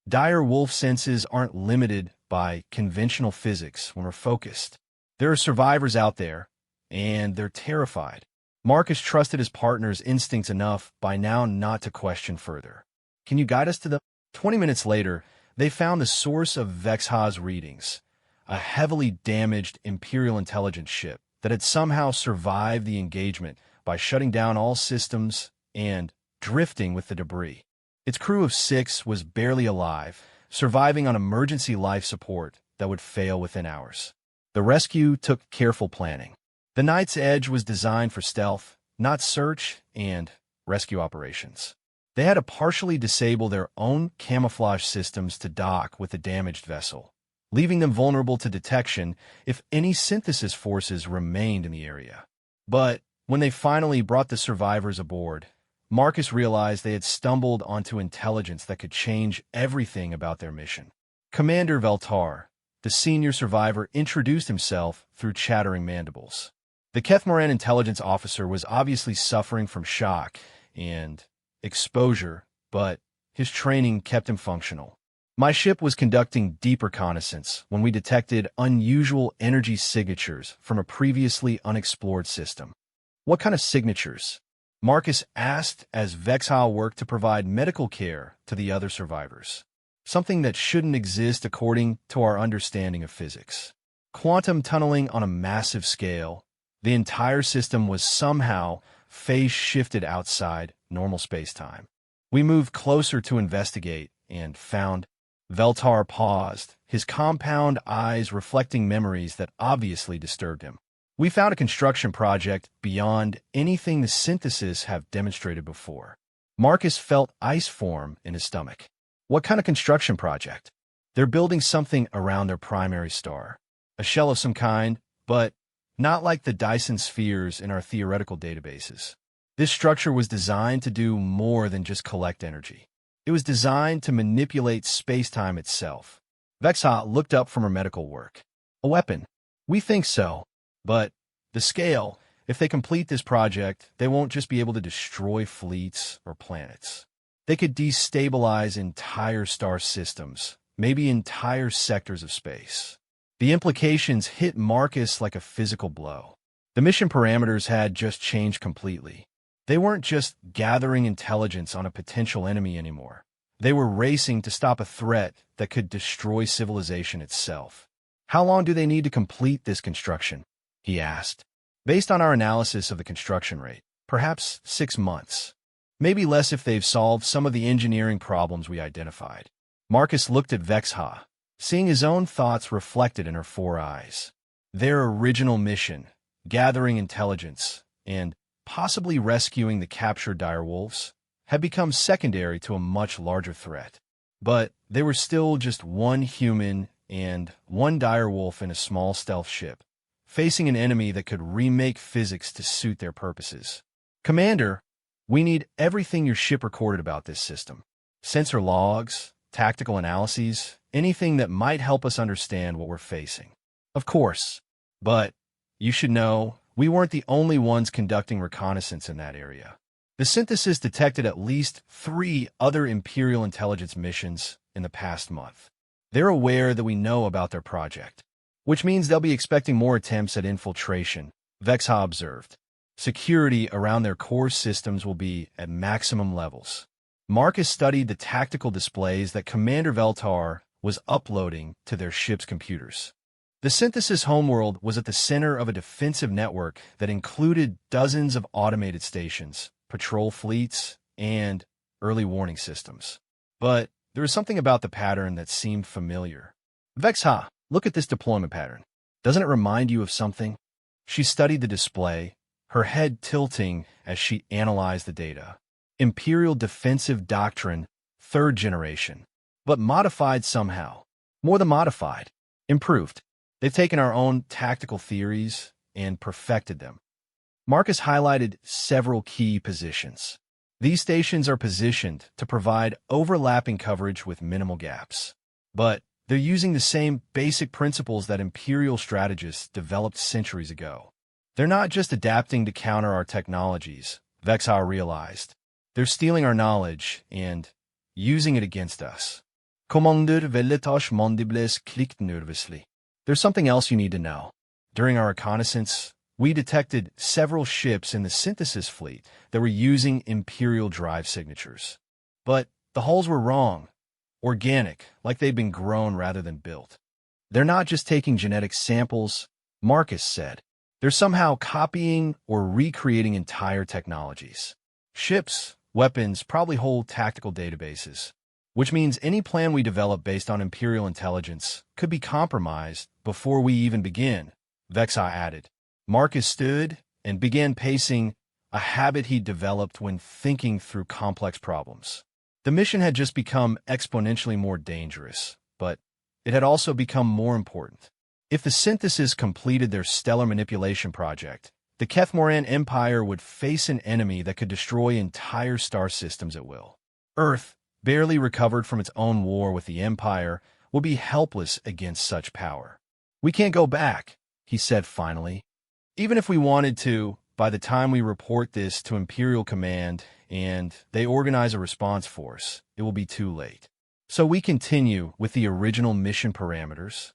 Dire wolf senses aren't limited by conventional physics when we're focused. There are survivors out there, and they're terrified. Marcus trusted his partner's instincts enough by now not to question further. Can you guide us to the... 20 minutes later, they found the source of Vexha's readings, a heavily damaged Imperial intelligence ship that had somehow survived the engagement by shutting down all systems and drifting with the debris. Its crew of 6 was barely alive, surviving on emergency life support that would fail within hours. The rescue took careful planning. The Night's Edge was designed for stealth, not search and rescue operations. They had to partially disable their own camouflage systems to dock with the damaged vessel, leaving them vulnerable to detection if any synthesis forces remained in the area. But when they finally brought the survivors aboard, Marcus realized they had stumbled onto intelligence that could change everything about their mission. Commander Veltar, the senior survivor, introduced himself through chattering mandibles. The Kethmoran intelligence officer was obviously suffering from shock and exposure, but his training kept him functional. My ship was conducting deep reconnaissance when we detected unusual energy signatures from a previously unexplored system. What kind of signatures? Marcus asked as Vexha worked to provide medical care to the other survivors. Something that shouldn't exist according to our understanding of physics. Quantum tunneling on a massive scale. The entire system was somehow phase-shifted outside normal space-time. We moved closer to investigate and found. Veltar paused, his compound eyes reflecting memories that obviously disturbed him. We found a construction project beyond anything the synthesis have demonstrated before. Marcus felt ice form in his stomach. What kind of construction project? They're building something around their primary star. A shell of some kind, but not like the Dyson spheres in our theoretical databases. This structure was designed to do more than just collect energy. It was designed to manipulate space-time itself. Vexha looked up from her medical work. A weapon? We think so. But the scale, if they complete this project, they won't just be able to destroy fleets or planets. They could destabilize entire star systems, maybe entire sectors of space. The implications hit Marcus like a physical blow. The mission parameters had just changed completely. They weren't just gathering intelligence on a potential enemy anymore. They were racing to stop a threat that could destroy civilization itself. How long do they need to complete this construction? He asked. Based on our analysis of the construction rate, perhaps 6 months. Maybe less if they've solved some of the engineering problems we identified. Marcus looked at Vexha, seeing his own thoughts reflected in her 4 eyes. Their original mission, gathering intelligence, and possibly rescuing the captured direwolves, had become secondary to a much larger threat. But they were still just one human and one direwolf in a small stealth ship, facing an enemy that could remake physics to suit their purposes. Commander, we need everything your ship recorded about this system. Sensor logs, tactical analyses, anything that might help us understand what we're facing. Of course, but you should know, we weren't the only ones conducting reconnaissance in that area. The synthesis detected at least 3 other Imperial intelligence missions in the past month. They're aware that we know about their project, which means they'll be expecting more attempts at infiltration, Vexha observed. Security around their core systems will be at maximum levels. Marcus studied the tactical displays that Commander Veltar was uploading to their ship's computers. The synthesis homeworld was at the center of a defensive network that included dozens of automated stations, patrol fleets, and early warning systems. But there was something about the pattern that seemed familiar. Vexha, look at this deployment pattern. Doesn't it remind you of something? She studied the display, her head tilting as she analyzed the data. Imperial Defensive Doctrine, 3rd generation, but modified somehow. More than modified, improved. They've taken our own tactical theories and perfected them. Marcus highlighted several key positions. These stations are positioned to provide overlapping coverage with minimal gaps. But they're using the same basic principles that Imperial strategists developed centuries ago. They're not just adapting to counter our technologies, Vexha realized. They're stealing our knowledge and using it against us. Commander Veletash Mandibles clicked nervously. There's something else you need to know. During our reconnaissance, we detected several ships in the synthesis fleet that were using Imperial drive signatures. But the hulls were wrong. Organic, like they'd been grown rather than built. They're not just taking genetic samples, Marcus said. They're somehow copying or recreating entire technologies. Ships, weapons probably hold tactical databases, which means any plan we develop based on Imperial intelligence could be compromised before we even begin, Vexha added. Marcus stood and began pacing, a habit he'd developed when thinking through complex problems. The mission had just become exponentially more dangerous, but it had also become more important. If the synthesis completed their stellar manipulation project, the Kethmoran Empire would face an enemy that could destroy entire star systems at will. Earth, barely recovered from its own war with the Empire, will be helpless against such power. We can't go back, he said finally. Even if we wanted to, by the time we report this to Imperial Command and they organize a response force, it will be too late. So we continue with the original mission parameters.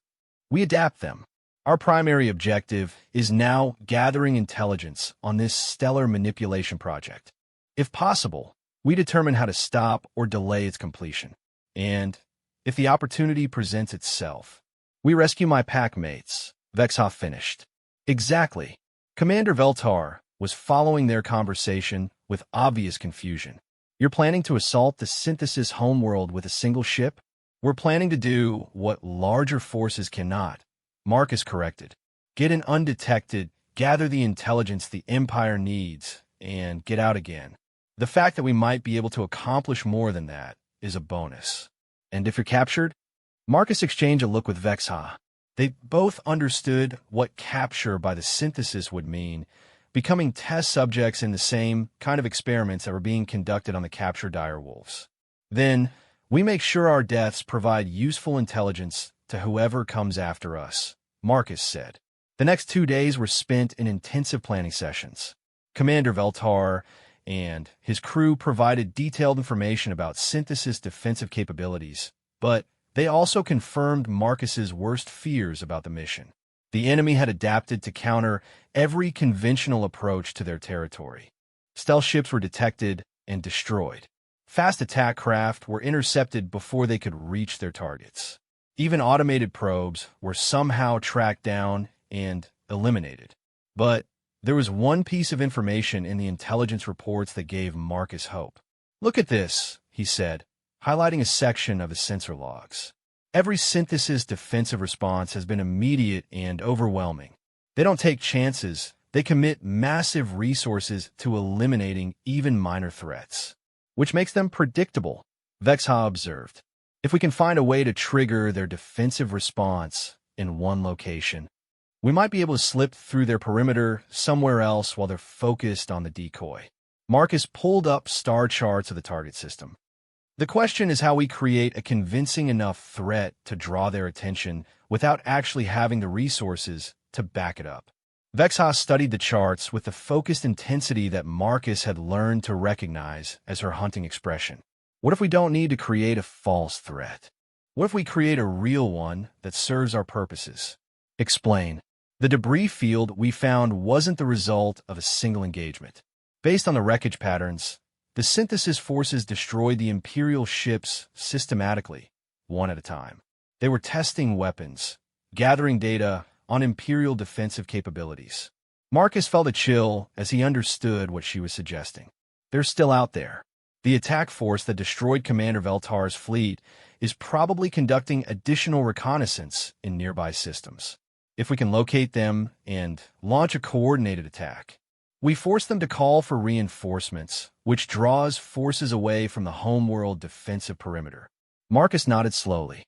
We adapt them. Our primary objective is now gathering intelligence on this stellar manipulation project. If possible, we determine how to stop or delay its completion. And, if the opportunity presents itself, we rescue my pack mates, Vexha finished. Exactly. Commander Veltar was following their conversation with obvious confusion. You're planning to assault the Synthesis homeworld with a single ship? We're planning to do what larger forces cannot, Marcus corrected. Get in undetected, gather the intelligence the Empire needs, and get out again. The fact that we might be able to accomplish more than that is a bonus. And if you're captured? Marcus exchanged a look with Vexha. They both understood what capture by the Synthesis would mean, becoming test subjects in the same kind of experiments that were being conducted on the captured direwolves. Then, we make sure our deaths provide useful intelligence to whoever comes after us, Marcus said. The next 2 days were spent in intensive planning sessions. Commander Veltar and his crew provided detailed information about Synthesis' defensive capabilities, but they also confirmed Marcus's worst fears about the mission. The enemy had adapted to counter every conventional approach to their territory. Stealth ships were detected and destroyed. Fast attack craft were intercepted before they could reach their targets. Even automated probes were somehow tracked down and eliminated. But there was one piece of information in the intelligence reports that gave Marcus hope. Look at this, he said, highlighting a section of his sensor logs. Every Synthesis defensive response has been immediate and overwhelming. They don't take chances. They commit massive resources to eliminating even minor threats, which makes them predictable, Vexha observed. If we can find a way to trigger their defensive response in one location, we might be able to slip through their perimeter somewhere else while they're focused on the decoy. Marcus pulled up star charts of the target system. The question is how we create a convincing enough threat to draw their attention without actually having the resources to back it up. Vexha studied the charts with the focused intensity that Marcus had learned to recognize as her hunting expression. What if we don't need to create a false threat? What if we create a real one that serves our purposes? Explain. The debris field we found wasn't the result of a single engagement. Based on the wreckage patterns, the Synthesis forces destroyed the Imperial ships systematically, one at a time. They were testing weapons, gathering data on Imperial defensive capabilities. Marcus felt a chill as he understood what she was suggesting. They're still out there. The attack force that destroyed Commander Veltar's fleet is probably conducting additional reconnaissance in nearby systems. If we can locate them and launch a coordinated attack, we force them to call for reinforcements, which draws forces away from the homeworld defensive perimeter. Marcus nodded slowly.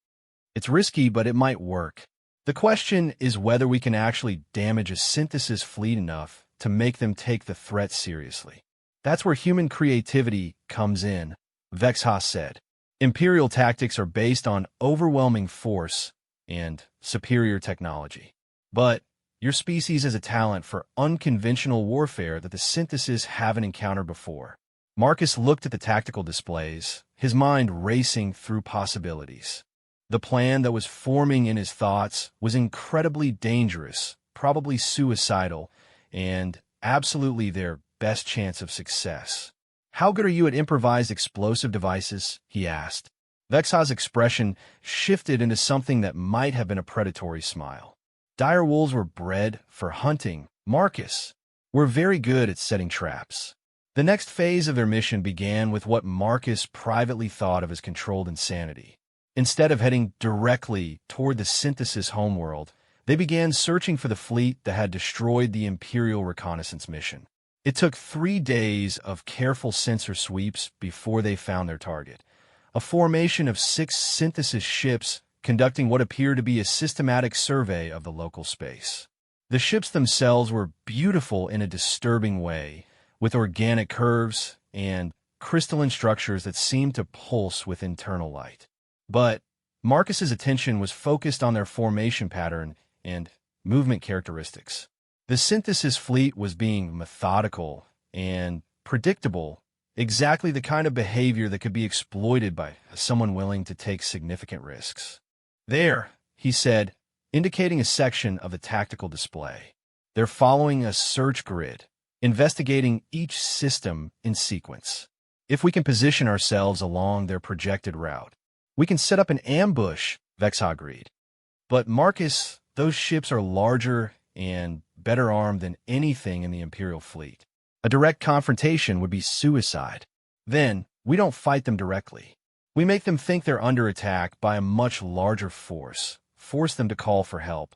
It's risky, but it might work. The question is whether we can actually damage a Synthesis fleet enough to make them take the threat seriously. That's where human creativity comes in, Vexha said. Imperial tactics are based on overwhelming force and superior technology. But your species has a talent for unconventional warfare that the Synthesis haven't encountered before. Marcus looked at the tactical displays, his mind racing through possibilities. The plan that was forming in his thoughts was incredibly dangerous, probably suicidal, and absolutely their best chance of success. How good are you at improvised explosive devices? He asked. Vexha's expression shifted into something that might have been a predatory smile. Direwolves were bred for hunting, Marcus. We're very good at setting traps. The next phase of their mission began with what Marcus privately thought of as controlled insanity. Instead of heading directly toward the Synthesis homeworld, they began searching for the fleet that had destroyed the Imperial reconnaissance mission. It took 3 days of careful sensor sweeps before they found their target, a formation of 6 Synthesis ships conducting what appeared to be a systematic survey of the local space. The ships themselves were beautiful in a disturbing way, with organic curves and crystalline structures that seemed to pulse with internal light. But Marcus's attention was focused on their formation pattern and movement characteristics. The Synthesis fleet was being methodical and predictable, exactly the kind of behavior that could be exploited by someone willing to take significant risks. There, he said, indicating a section of the tactical display. They're following a search grid, investigating each system in sequence. If we can position ourselves along their projected route, we can set up an ambush, Vexha agreed. But Marcus, those ships are larger and better armed than anything in the Imperial fleet. A direct confrontation would be suicide. Then, we don't fight them directly. We make them think they're under attack by a much larger force, force them to call for help,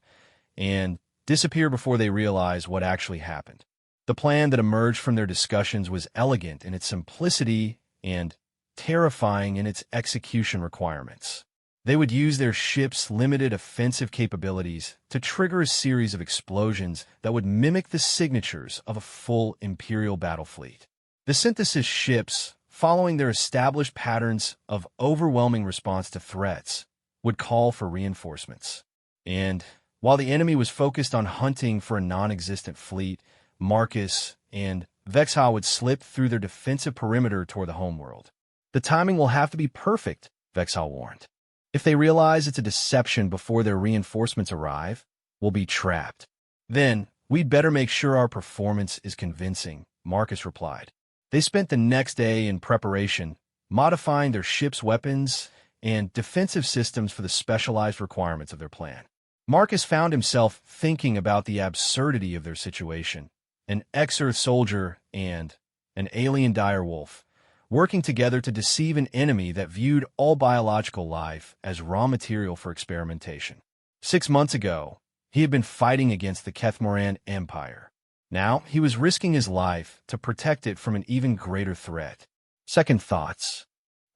and disappear before they realize what actually happened. The plan that emerged from their discussions was elegant in its simplicity and terrifying in its execution requirements. They would use their ship's limited offensive capabilities to trigger a series of explosions that would mimic the signatures of a full Imperial battle fleet. The synthesis ships, following their established patterns of overwhelming response to threats, would call for reinforcements. And while the enemy was focused on hunting for a non-existent fleet, Marcus and Vexha would slip through their defensive perimeter toward the homeworld. The timing will have to be perfect, Vexha warned. If they realize it's a deception before their reinforcements arrive, we'll be trapped. Then, we'd better make sure our performance is convincing, Marcus replied. They spent the next day in preparation, modifying their ship's weapons and defensive systems for the specialized requirements of their plan. Marcus found himself thinking about the absurdity of their situation. An Ex-Earth soldier and an alien direwolf, working together to deceive an enemy that viewed all biological life as raw material for experimentation. 6 months ago, he had been fighting against the Kethmoran Empire. Now, he was risking his life to protect it from an even greater threat. Second thoughts?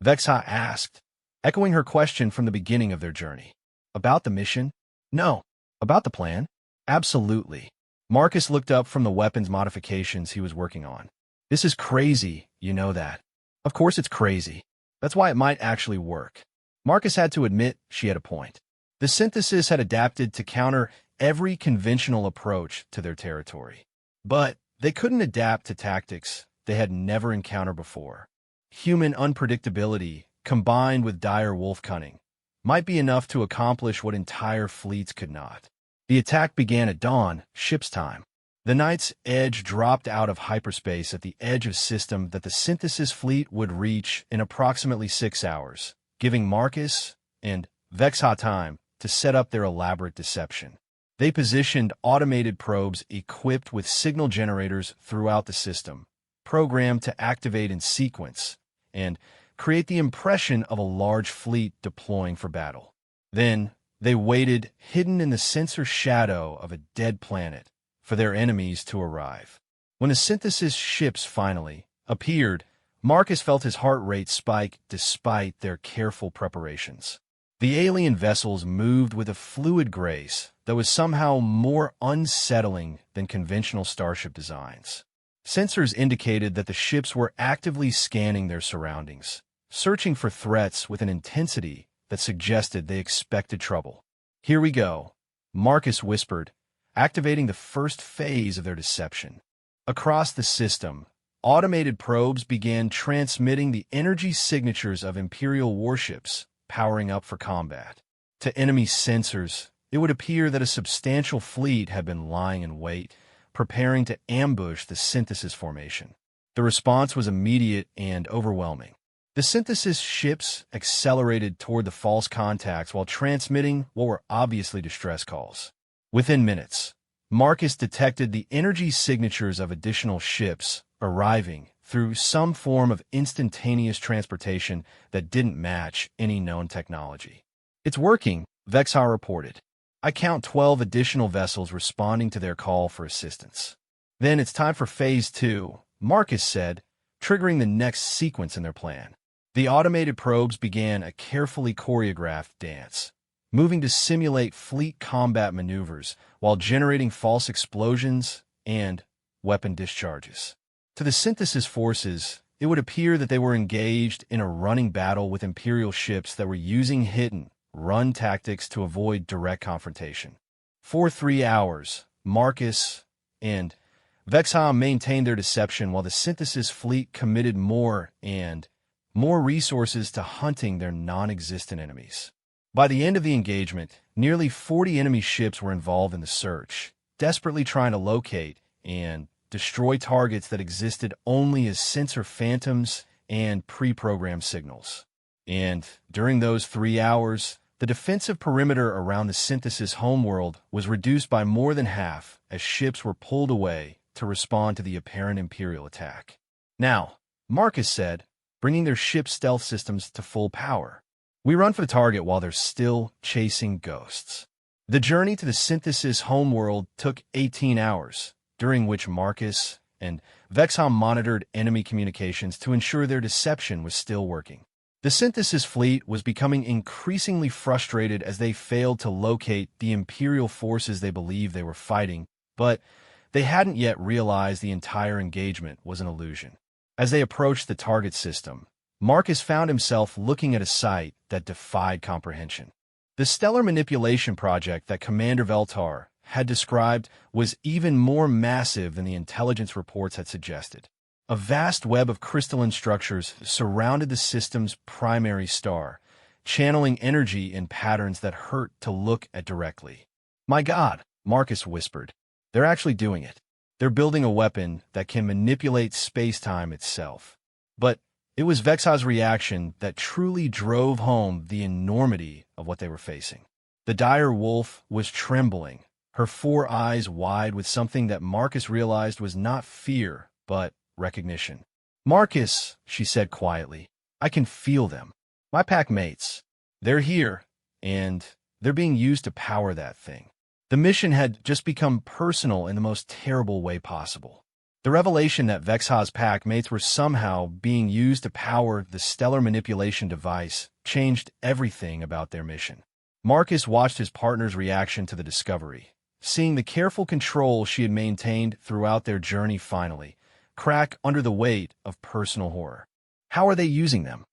Vexha asked, echoing her question from the beginning of their journey. About the mission? No. About the plan? Absolutely. Marcus looked up from the weapons modifications he was working on. This is crazy, you know that. Of course it's crazy. That's why it might actually work. Marcus had to admit she had a point. The synthesis had adapted to counter every conventional approach to their territory. But they couldn't adapt to tactics they had never encountered before. Human unpredictability, combined with dire wolf cunning, might be enough to accomplish what entire fleets could not. The attack began at dawn, ship's time. The Knight's Edge dropped out of hyperspace at the edge of system that the synthesis fleet would reach in approximately 6 hours, giving Marcus and Vexha time to set up their elaborate deception. They positioned automated probes equipped with signal generators throughout the system, programmed to activate in sequence, and create the impression of a large fleet deploying for battle. Then, they waited, hidden in the sensor shadow of a dead planet, for their enemies to arrive. When the synthesis ships finally appeared, Marcus felt his heart rate spike despite their careful preparations. The alien vessels moved with a fluid grace that was somehow more unsettling than conventional starship designs. Sensors indicated that the ships were actively scanning their surroundings, searching for threats with an intensity that suggested they expected trouble. Here we go, Marcus whispered, activating the first phase of their deception. Across the system, automated probes began transmitting the energy signatures of Imperial warships powering up for combat. To enemy sensors, it would appear that a substantial fleet had been lying in wait, preparing to ambush the synthesis formation. The response was immediate and overwhelming. The synthesis ships accelerated toward the false contacts while transmitting what were obviously distress calls. Within minutes, Marcus detected the energy signatures of additional ships arriving through some form of instantaneous transportation that didn't match any known technology. It's working, Vexha reported. I count 12 additional vessels responding to their call for assistance. Then it's time for Phase 2, Marcus said, triggering the next sequence in their plan. The automated probes began a carefully choreographed dance, moving to simulate fleet combat maneuvers while generating false explosions and weapon discharges. To the synthesis forces, it would appear that they were engaged in a running battle with Imperial ships that were using hidden, run tactics to avoid direct confrontation. For 3 hours, Marcus and Vexha maintained their deception while the synthesis fleet committed more resources to hunting their non-existent enemies. By the end of the engagement, nearly 40 enemy ships were involved in the search, desperately trying to locate and destroy targets that existed only as sensor phantoms and pre-programmed signals. And during those 3 hours, the defensive perimeter around the Synthesis homeworld was reduced by more than half as ships were pulled away to respond to the apparent Imperial attack. Now, Marcus said, bringing their ship stealth systems to full power. We run for the target while they're still chasing ghosts. The journey to the Synthesis homeworld took 18 hours, during which Marcus and Vexham monitored enemy communications to ensure their deception was still working. The Synthesis fleet was becoming increasingly frustrated as they failed to locate the Imperial forces they believed they were fighting, but they hadn't yet realized the entire engagement was an illusion. As they approached the target system, Marcus found himself looking at a sight that defied comprehension. The stellar manipulation project that Commander Veltar had described was even more massive than the intelligence reports had suggested. A vast web of crystalline structures surrounded the system's primary star, channeling energy in patterns that hurt to look at directly. "My God," Marcus whispered. "They're actually doing it. They're building a weapon that can manipulate space-time itself." But it was Vexa's reaction that truly drove home the enormity of what they were facing. The Direwolf was trembling, her 4 eyes wide with something that Marcus realized was not fear, but recognition. "Marcus," she said quietly, "I can feel them. My pack mates. They're here, and they're being used to power that thing." The mission had just become personal in the most terrible way possible. The revelation that Vexha's pack mates were somehow being used to power the stellar manipulation device changed everything about their mission. Marcus watched his partner's reaction to the discovery, seeing the careful control she had maintained throughout their journey finally crack under the weight of personal horror. "How are they using them?"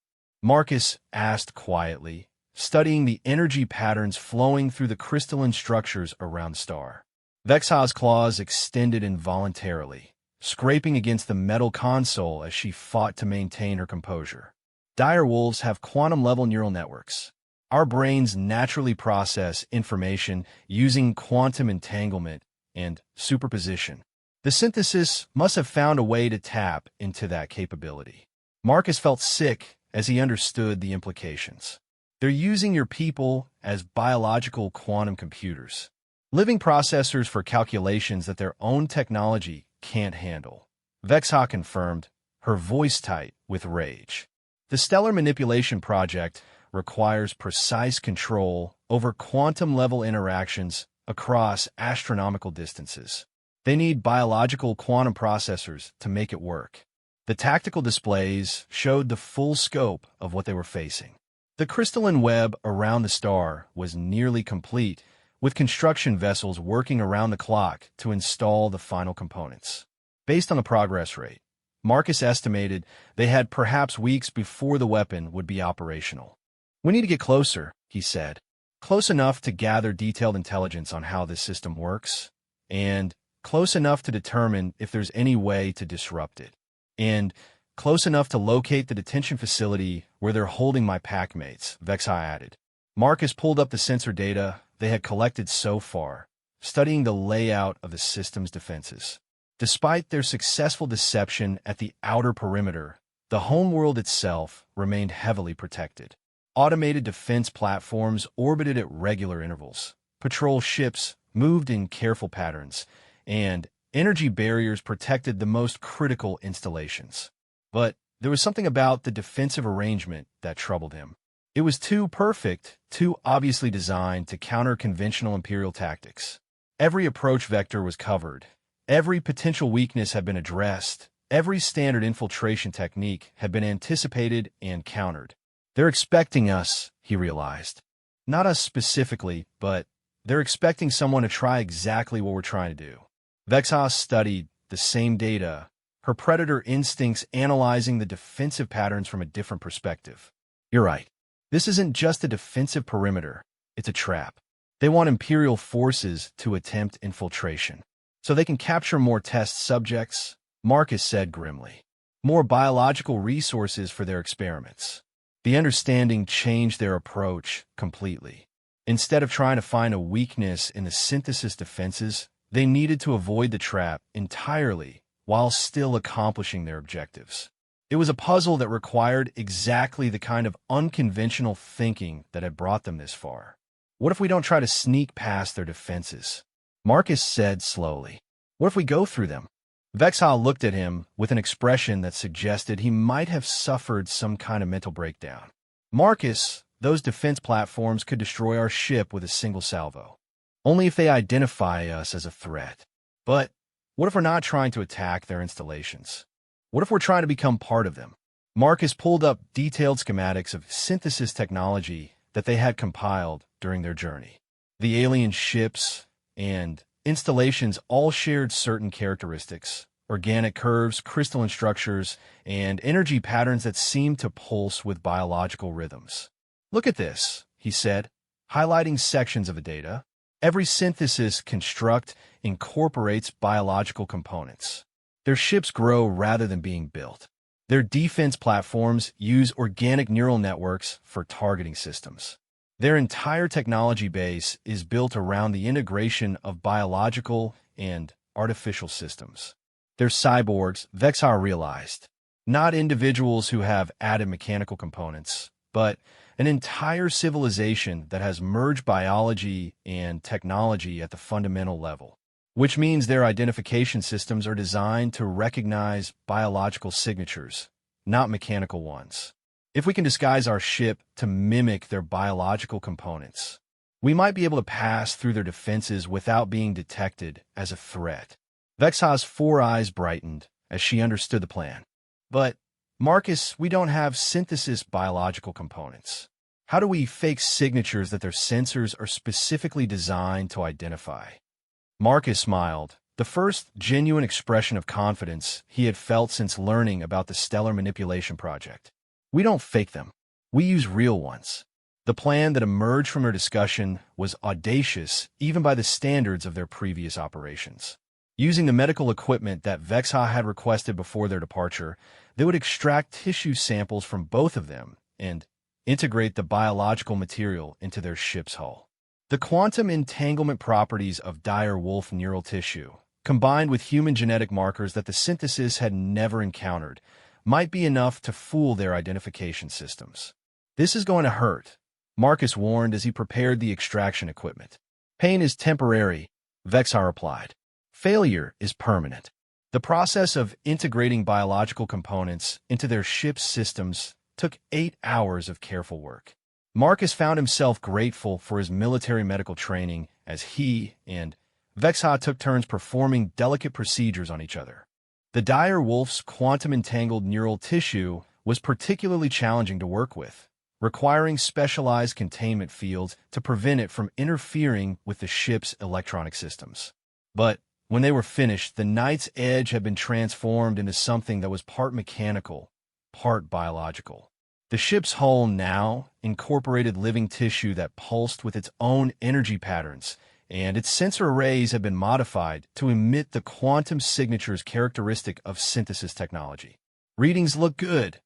Marcus asked quietly, studying the energy patterns flowing through the crystalline structures around the star. Vexha's claws extended involuntarily, scraping against the metal console as she fought to maintain her composure. "Direwolves have quantum-level neural networks. Our brains naturally process information using quantum entanglement and superposition. The Synthesis must have found a way to tap into that capability." Marcus felt sick as he understood the implications. "They're using your people as biological quantum computers, living processors for calculations that their own technology can't handle," Vexa confirmed, her voice tight with rage. "The stellar manipulation project requires precise control over quantum-level interactions across astronomical distances. They need biological quantum processors to make it work." The tactical displays showed the full scope of what they were facing. The crystalline web around the star was nearly complete, with construction vessels working around the clock to install the final components. Based on the progress rate, Marcus estimated they had perhaps weeks before the weapon would be operational. "We need to get closer," he said. "Close enough to gather detailed intelligence on how this system works, and close enough to determine if there's any way to disrupt it, and close enough to locate the detention facility where they're holding my packmates," Vexa added. Marcus pulled up the sensor data they had collected so far, studying the layout of the system's defenses. Despite their successful deception at the outer perimeter, the homeworld itself remained heavily protected. Automated defense platforms orbited at regular intervals, patrol ships moved in careful patterns, and energy barriers protected the most critical installations. But there was something about the defensive arrangement that troubled him. It was too perfect, too obviously designed to counter conventional Imperial tactics. Every approach vector was covered. Every potential weakness had been addressed. Every standard infiltration technique had been anticipated and countered. "They're expecting us," he realized. "Not us specifically, but they're expecting someone to try exactly what we're trying to do." Vexa studied the same data, her predator instincts analyzing the defensive patterns from a different perspective. "You're right. This isn't just a defensive perimeter. It's a trap. They want Imperial forces to attempt infiltration, so they can capture more test subjects," Marcus said grimly. "More biological resources for their experiments." The understanding changed their approach completely. Instead of trying to find a weakness in the Synthesis defenses, they needed to avoid the trap entirely while still accomplishing their objectives. It was a puzzle that required exactly the kind of unconventional thinking that had brought them this far. What if we don't try to sneak past their defenses? Marcus said slowly. What if we go through them? Vexile looked at him with an expression that suggested he might have suffered some kind of mental breakdown. Marcus, those defense platforms could destroy our ship with a single salvo. Only if they identify us as a threat. But what if we're not trying to attack their installations? What if we're trying to become part of them? Marcus pulled up detailed schematics of synthesis technology that they had compiled during their journey. The alien ships and installations all shared certain characteristics, organic curves, crystalline structures, and energy patterns that seemed to pulse with biological rhythms. Look at this, he said, highlighting sections of the data. Every synthesis construct incorporates biological components. Their ships grow rather than being built. Their defense platforms use organic neural networks for targeting systems. Their entire technology base is built around the integration of biological and artificial systems. They're cyborgs, Vexar realized. Not individuals who have added mechanical components, but an entire civilization that has merged biology and technology at the fundamental level, which means their identification systems are designed to recognize biological signatures, not mechanical ones. If we can disguise our ship to mimic their biological components, we might be able to pass through their defenses without being detected as a threat. Vexa's 4 eyes brightened as she understood the plan. But, Marcus, we don't have synthesis biological components. How do we fake signatures that their sensors are specifically designed to identify? Marcus smiled, the first genuine expression of confidence he had felt since learning about the Stellar Manipulation Project. We don't fake them. We use real ones. The plan that emerged from their discussion was audacious even by the standards of their previous operations. Using the medical equipment that Vexa had requested before their departure, they would extract tissue samples from both of them and integrate the biological material into their ship's hull. The quantum entanglement properties of Direwolf neural tissue, combined with human genetic markers that the synthesis had never encountered, might be enough to fool their identification systems. This is going to hurt, Marcus warned as he prepared the extraction equipment. Pain is temporary, Vexar replied. Failure is permanent. The process of integrating biological components into their ship's systems took 8 hours of careful work. Marcus found himself grateful for his military medical training as he and Vexa took turns performing delicate procedures on each other. The Direwolf's quantum-entangled neural tissue was particularly challenging to work with, requiring specialized containment fields to prevent it from interfering with the ship's electronic systems. But when they were finished, the Knight's Edge had been transformed into something that was part mechanical, part biological. The ship's hull now incorporated living tissue that pulsed with its own energy patterns, and its sensor arrays had been modified to emit the quantum signatures characteristic of synthesis technology. Readings look good,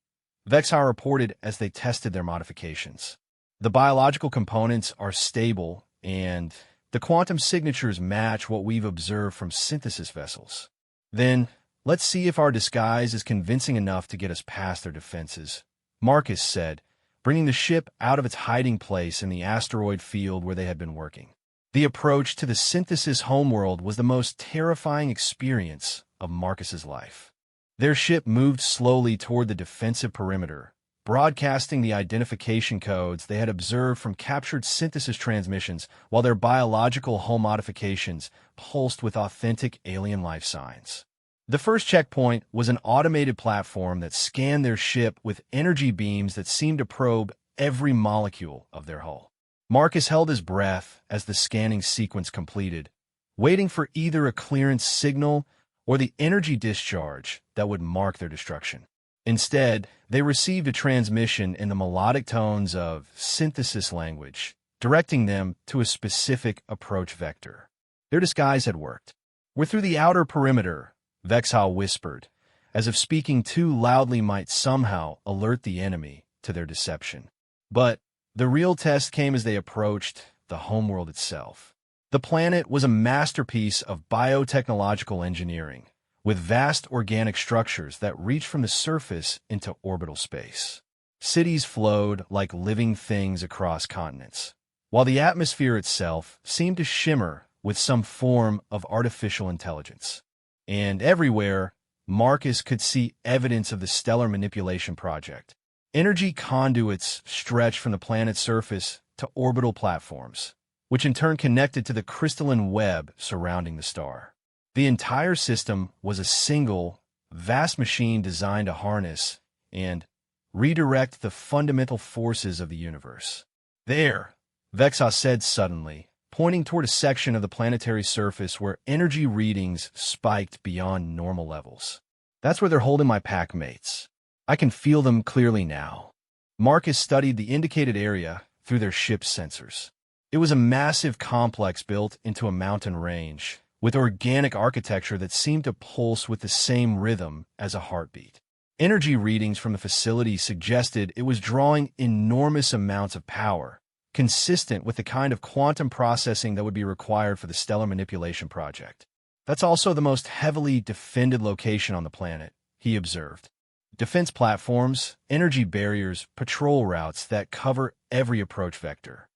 Vexar reported as they tested their modifications. The biological components are stable, and the quantum signatures match what we've observed from synthesis vessels. Then, let's see if our disguise is convincing enough to get us past their defenses, Marcus said, bringing the ship out of its hiding place in the asteroid field where they had been working. The approach to the synthesis homeworld was the most terrifying experience of Marcus's life. Their ship moved slowly toward the defensive perimeter, broadcasting the identification codes they had observed from captured synthesis transmissions, while their biological hull modifications pulsed with authentic alien life signs. The first checkpoint was an automated platform that scanned their ship with energy beams that seemed to probe every molecule of their hull. Marcus held his breath as the scanning sequence completed, waiting for either a clearance signal or the energy discharge that would mark their destruction. Instead, they received a transmission in the melodic tones of synthesis language, directing them to a specific approach vector. Their disguise had worked. "We're through the outer perimeter," Vexhal whispered, as if speaking too loudly might somehow alert the enemy to their deception. But the real test came as they approached the homeworld itself. The planet was a masterpiece of biotechnological engineering, with vast organic structures that reach from the surface into orbital space. Cities flowed like living things across continents, while the atmosphere itself seemed to shimmer with some form of artificial intelligence. And everywhere, Marcus could see evidence of the stellar manipulation project. Energy conduits stretched from the planet's surface to orbital platforms, which in turn connected to the crystalline web surrounding the star. The entire system was a single, vast machine designed to harness and redirect the fundamental forces of the universe. There, Vexha said suddenly, pointing toward a section of the planetary surface where energy readings spiked beyond normal levels. That's where they're holding my pack mates. I can feel them clearly now. Marcus studied the indicated area through their ship's sensors. It was a massive complex built into a mountain range, with organic architecture that seemed to pulse with the same rhythm as a heartbeat. Energy readings from the facility suggested it was drawing enormous amounts of power, consistent with the kind of quantum processing that would be required for the stellar manipulation project. That's also the most heavily defended location on the planet, he observed. Defense platforms, energy barriers, patrol routes that cover every approach vector.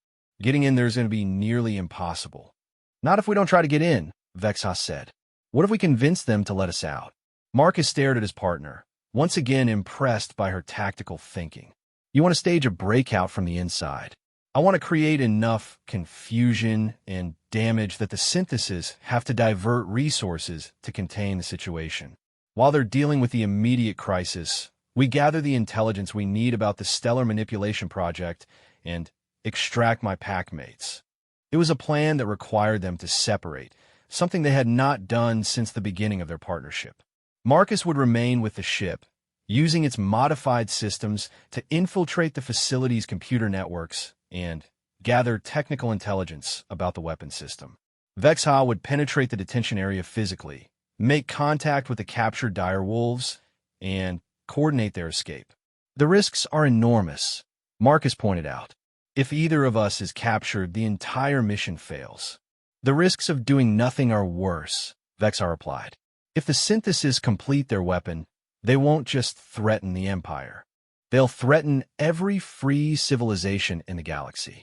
Getting in there is going to be nearly impossible. Not if we don't try to get in, Vexha said. What if we convince them to let us out? Marcus stared at his partner, once again impressed by her tactical thinking. You want to stage a breakout from the inside. I want to create enough confusion and damage that the syntheses have to divert resources to contain the situation. While they're dealing with the immediate crisis, we gather the intelligence we need about the stellar manipulation project and extract my packmates. It was a plan that required them to separate, something they had not done since the beginning of their partnership. Marcus would remain with the ship, using its modified systems to infiltrate the facility's computer networks and gather technical intelligence about the weapon system. Vexha would penetrate the detention area physically, make contact with the captured direwolves, and coordinate their escape. The risks are enormous, Marcus pointed out. If either of us is captured, the entire mission fails. The risks of doing nothing are worse, Vexha replied. If the syntheses complete their weapon, they won't just threaten the Empire. They'll threaten every free civilization in the galaxy.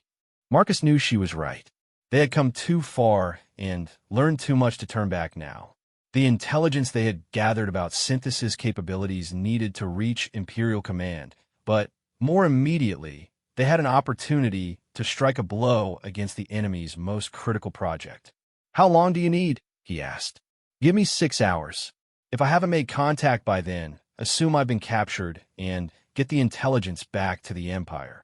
Marcus knew she was right. They had come too far and learned too much to turn back now. The intelligence they had gathered about synthesis capabilities needed to reach Imperial Command, but more immediately, they had an opportunity to strike a blow against the enemy's most critical project. How long do you need? He asked. Give me 6 hours. If I haven't made contact by then, assume I've been captured and get the intelligence back to the Empire.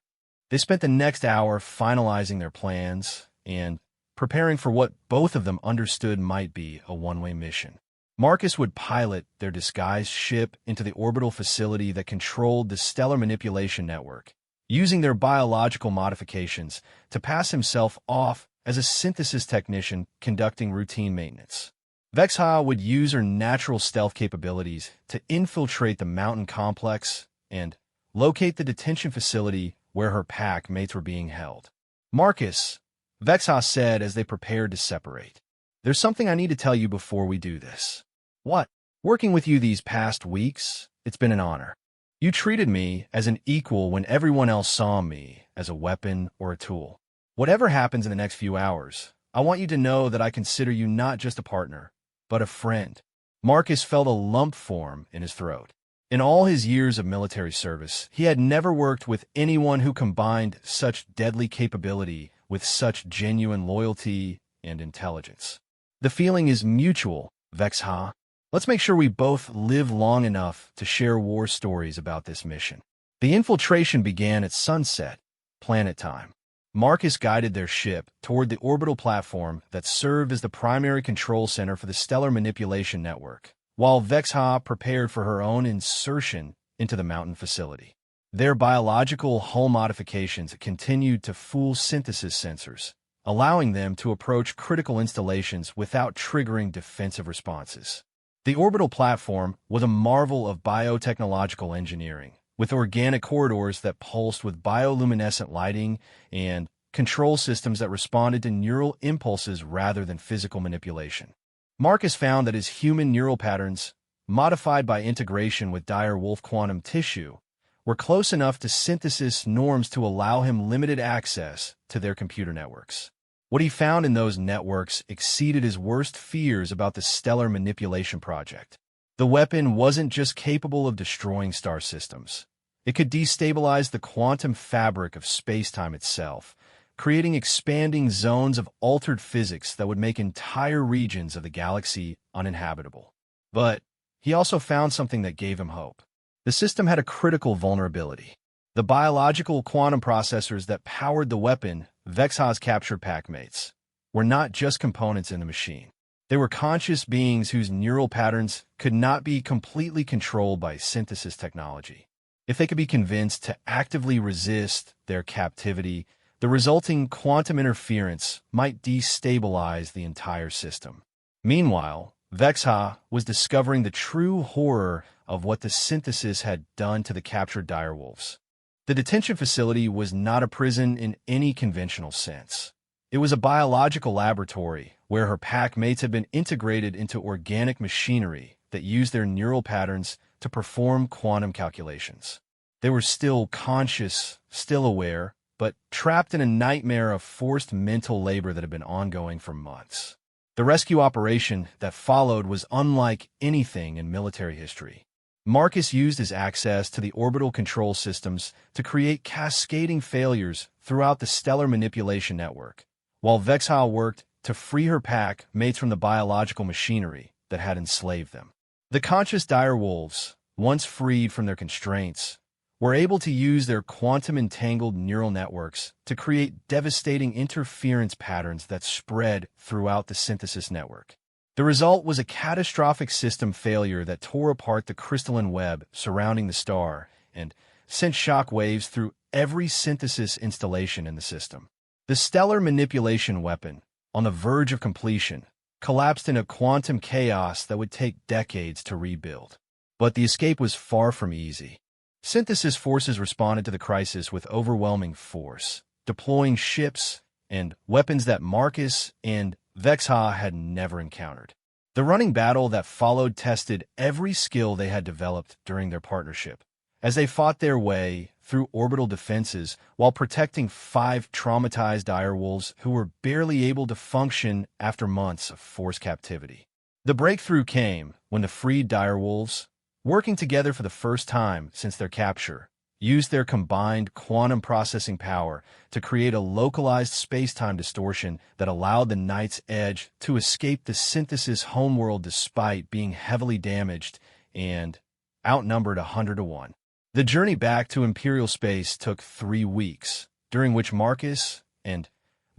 They spent the next hour finalizing their plans and preparing for what both of them understood might be a one-way mission. Marcus would pilot their disguised ship into the orbital facility that controlled the stellar manipulation network, using their biological modifications to pass himself off as a synthesis technician conducting routine maintenance. Vexha would use her natural stealth capabilities to infiltrate the mountain complex and locate the detention facility where her pack mates were being held. Marcus, Vexha said as they prepared to separate. There's something I need to tell you before we do this. What? Working with you these past weeks, it's been an honor. You treated me as an equal when everyone else saw me as a weapon or a tool. Whatever happens in the next few hours, I want you to know that I consider you not just a partner, but a friend. Marcus felt a lump form in his throat. In all his years of military service, he had never worked with anyone who combined such deadly capability with such genuine loyalty and intelligence. The feeling is mutual, Vexha. Let's make sure we both live long enough to share war stories about this mission. The infiltration began at sunset, planet time. Marcus guided their ship toward the orbital platform that served as the primary control center for the stellar manipulation network, while Vexha prepared for her own insertion into the mountain facility. Their biological hull modifications continued to fool synthesis sensors, allowing them to approach critical installations without triggering defensive responses. The orbital platform was a marvel of biotechnological engineering, with organic corridors that pulsed with bioluminescent lighting and control systems that responded to neural impulses rather than physical manipulation. Marcus found that his human neural patterns modified by integration with Direwolf quantum tissue, were close enough to synthesis norms to allow him limited access to their computer networks. What he found in those networks exceeded his worst fears about the stellar manipulation project. The weapon wasn't just capable of destroying star systems. It could destabilize the quantum fabric of space-time itself, creating expanding zones of altered physics that would make entire regions of the galaxy uninhabitable. But he also found something that gave him hope. The system had a critical vulnerability. The biological quantum processors that powered the weapon Vexha's captured packmates were not just components in the machine. They were conscious beings whose neural patterns could not be completely controlled by synthesis technology. If they could be convinced to actively resist their captivity, the resulting quantum interference might destabilize the entire system. Meanwhile, Vexha was discovering the true horror of what the synthesis had done to the captured direwolves. The detention facility was not a prison in any conventional sense. It was a biological laboratory where her pack mates had been integrated into organic machinery that used their neural patterns to perform quantum calculations. They were still conscious, still aware, but trapped in a nightmare of forced mental labor that had been ongoing for months. The rescue operation that followed was unlike anything in military history. Marcus used his access to the orbital control systems to create cascading failures throughout the stellar manipulation network, while Vexha worked to free her pack mates from the biological machinery that had enslaved them. The conscious direwolves, once freed from their constraints, were able to use their quantum-entangled neural networks to create devastating interference patterns that spread throughout the synthesis network. The result was a catastrophic system failure that tore apart the crystalline web surrounding the star and sent shock waves through every synthesis installation in the system. The stellar manipulation weapon, on the verge of completion, collapsed in a quantum chaos that would take decades to rebuild. But the escape was far from easy. Synthesis forces responded to the crisis with overwhelming force, deploying ships and weapons that Marcus and Vexha had never encountered. The running battle that followed tested every skill they had developed during their partnership, as they fought their way through orbital defenses while protecting 5 traumatized direwolves who were barely able to function after months of forced captivity. The breakthrough came when the freed direwolves, working together for the first time since their capture, used their combined quantum processing power to create a localized space-time distortion that allowed the Knight's Edge to escape the synthesis homeworld despite being heavily damaged and outnumbered 100 to 1. The journey back to Imperial space took 3 weeks, during which Marcus and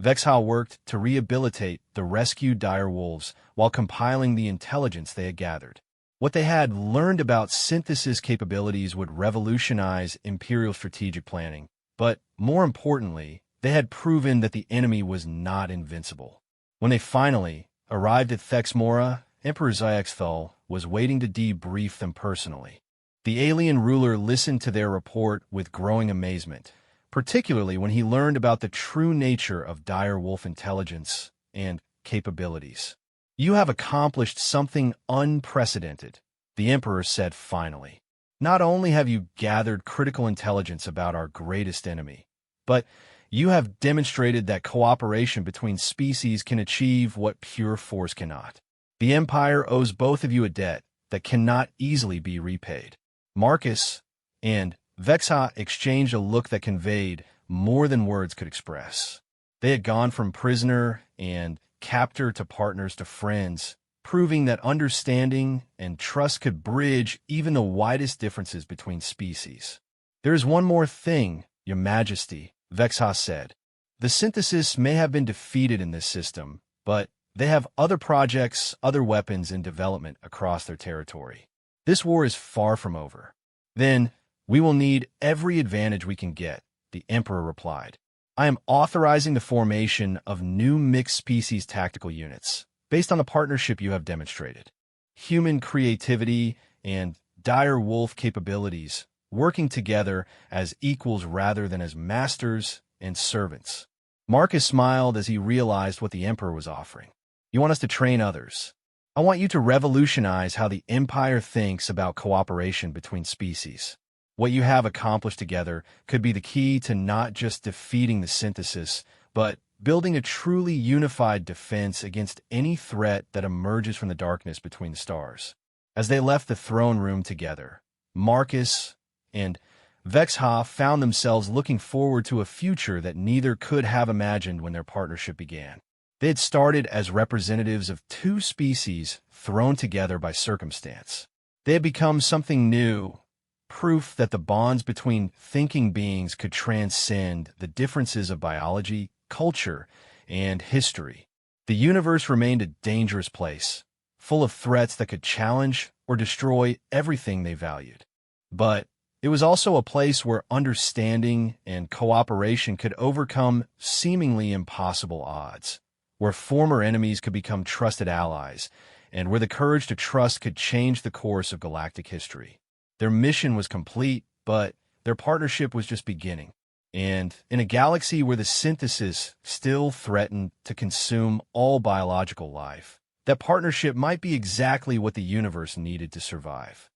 Vexha worked to rehabilitate the rescued direwolves while compiling the intelligence they had gathered. What they had learned about synthesis capabilities would revolutionize Imperial strategic planning, but more importantly, they had proven that the enemy was not invincible. When they finally arrived at Thexmora, Emperor Zyexthal was waiting to debrief them personally. The alien ruler listened to their report with growing amazement, particularly when he learned about the true nature of direwolf intelligence and capabilities. "You have accomplished something unprecedented," the Emperor said finally. "Not only have you gathered critical intelligence about our greatest enemy, but you have demonstrated that cooperation between species can achieve what pure force cannot. The Empire owes both of you a debt that cannot easily be repaid." Marcus and Vexha exchanged a look that conveyed more than words could express. They had gone from prisoner and captor to partners to friends, proving that understanding and trust could bridge even the widest differences between species. "There is one more thing, Your Majesty," Vexha said. "The synthesis may have been defeated in this system, but they have other projects, other weapons in development across their territory. This war is far from over." "Then we will need every advantage we can get," the Emperor replied. "I am authorizing the formation of new mixed-species tactical units, based on the partnership you have demonstrated. Human creativity and dire wolf capabilities, working together as equals rather than as masters and servants." Marcus smiled as he realized what the Emperor was offering. "You want us to train others?" I want you to revolutionize how the Empire thinks about cooperation between species. What you have accomplished together could be the key to not just defeating the synthesis, but building a truly unified defense against any threat that emerges from the darkness between the stars. As they left the throne room together, Marcus and Vexha found themselves looking forward to a future that neither could have imagined when their partnership began. They had started as representatives of two species thrown together by circumstance. They had become something new, proof that the bonds between thinking beings could transcend the differences of biology, culture, and history. The universe remained a dangerous place, full of threats that could challenge or destroy everything they valued. But it was also a place where understanding and cooperation could overcome seemingly impossible odds, where former enemies could become trusted allies, and where the courage to trust could change the course of galactic history. Their mission was complete, but their partnership was just beginning. And in a galaxy where the synthesis still threatened to consume all biological life, that partnership might be exactly what the universe needed to survive.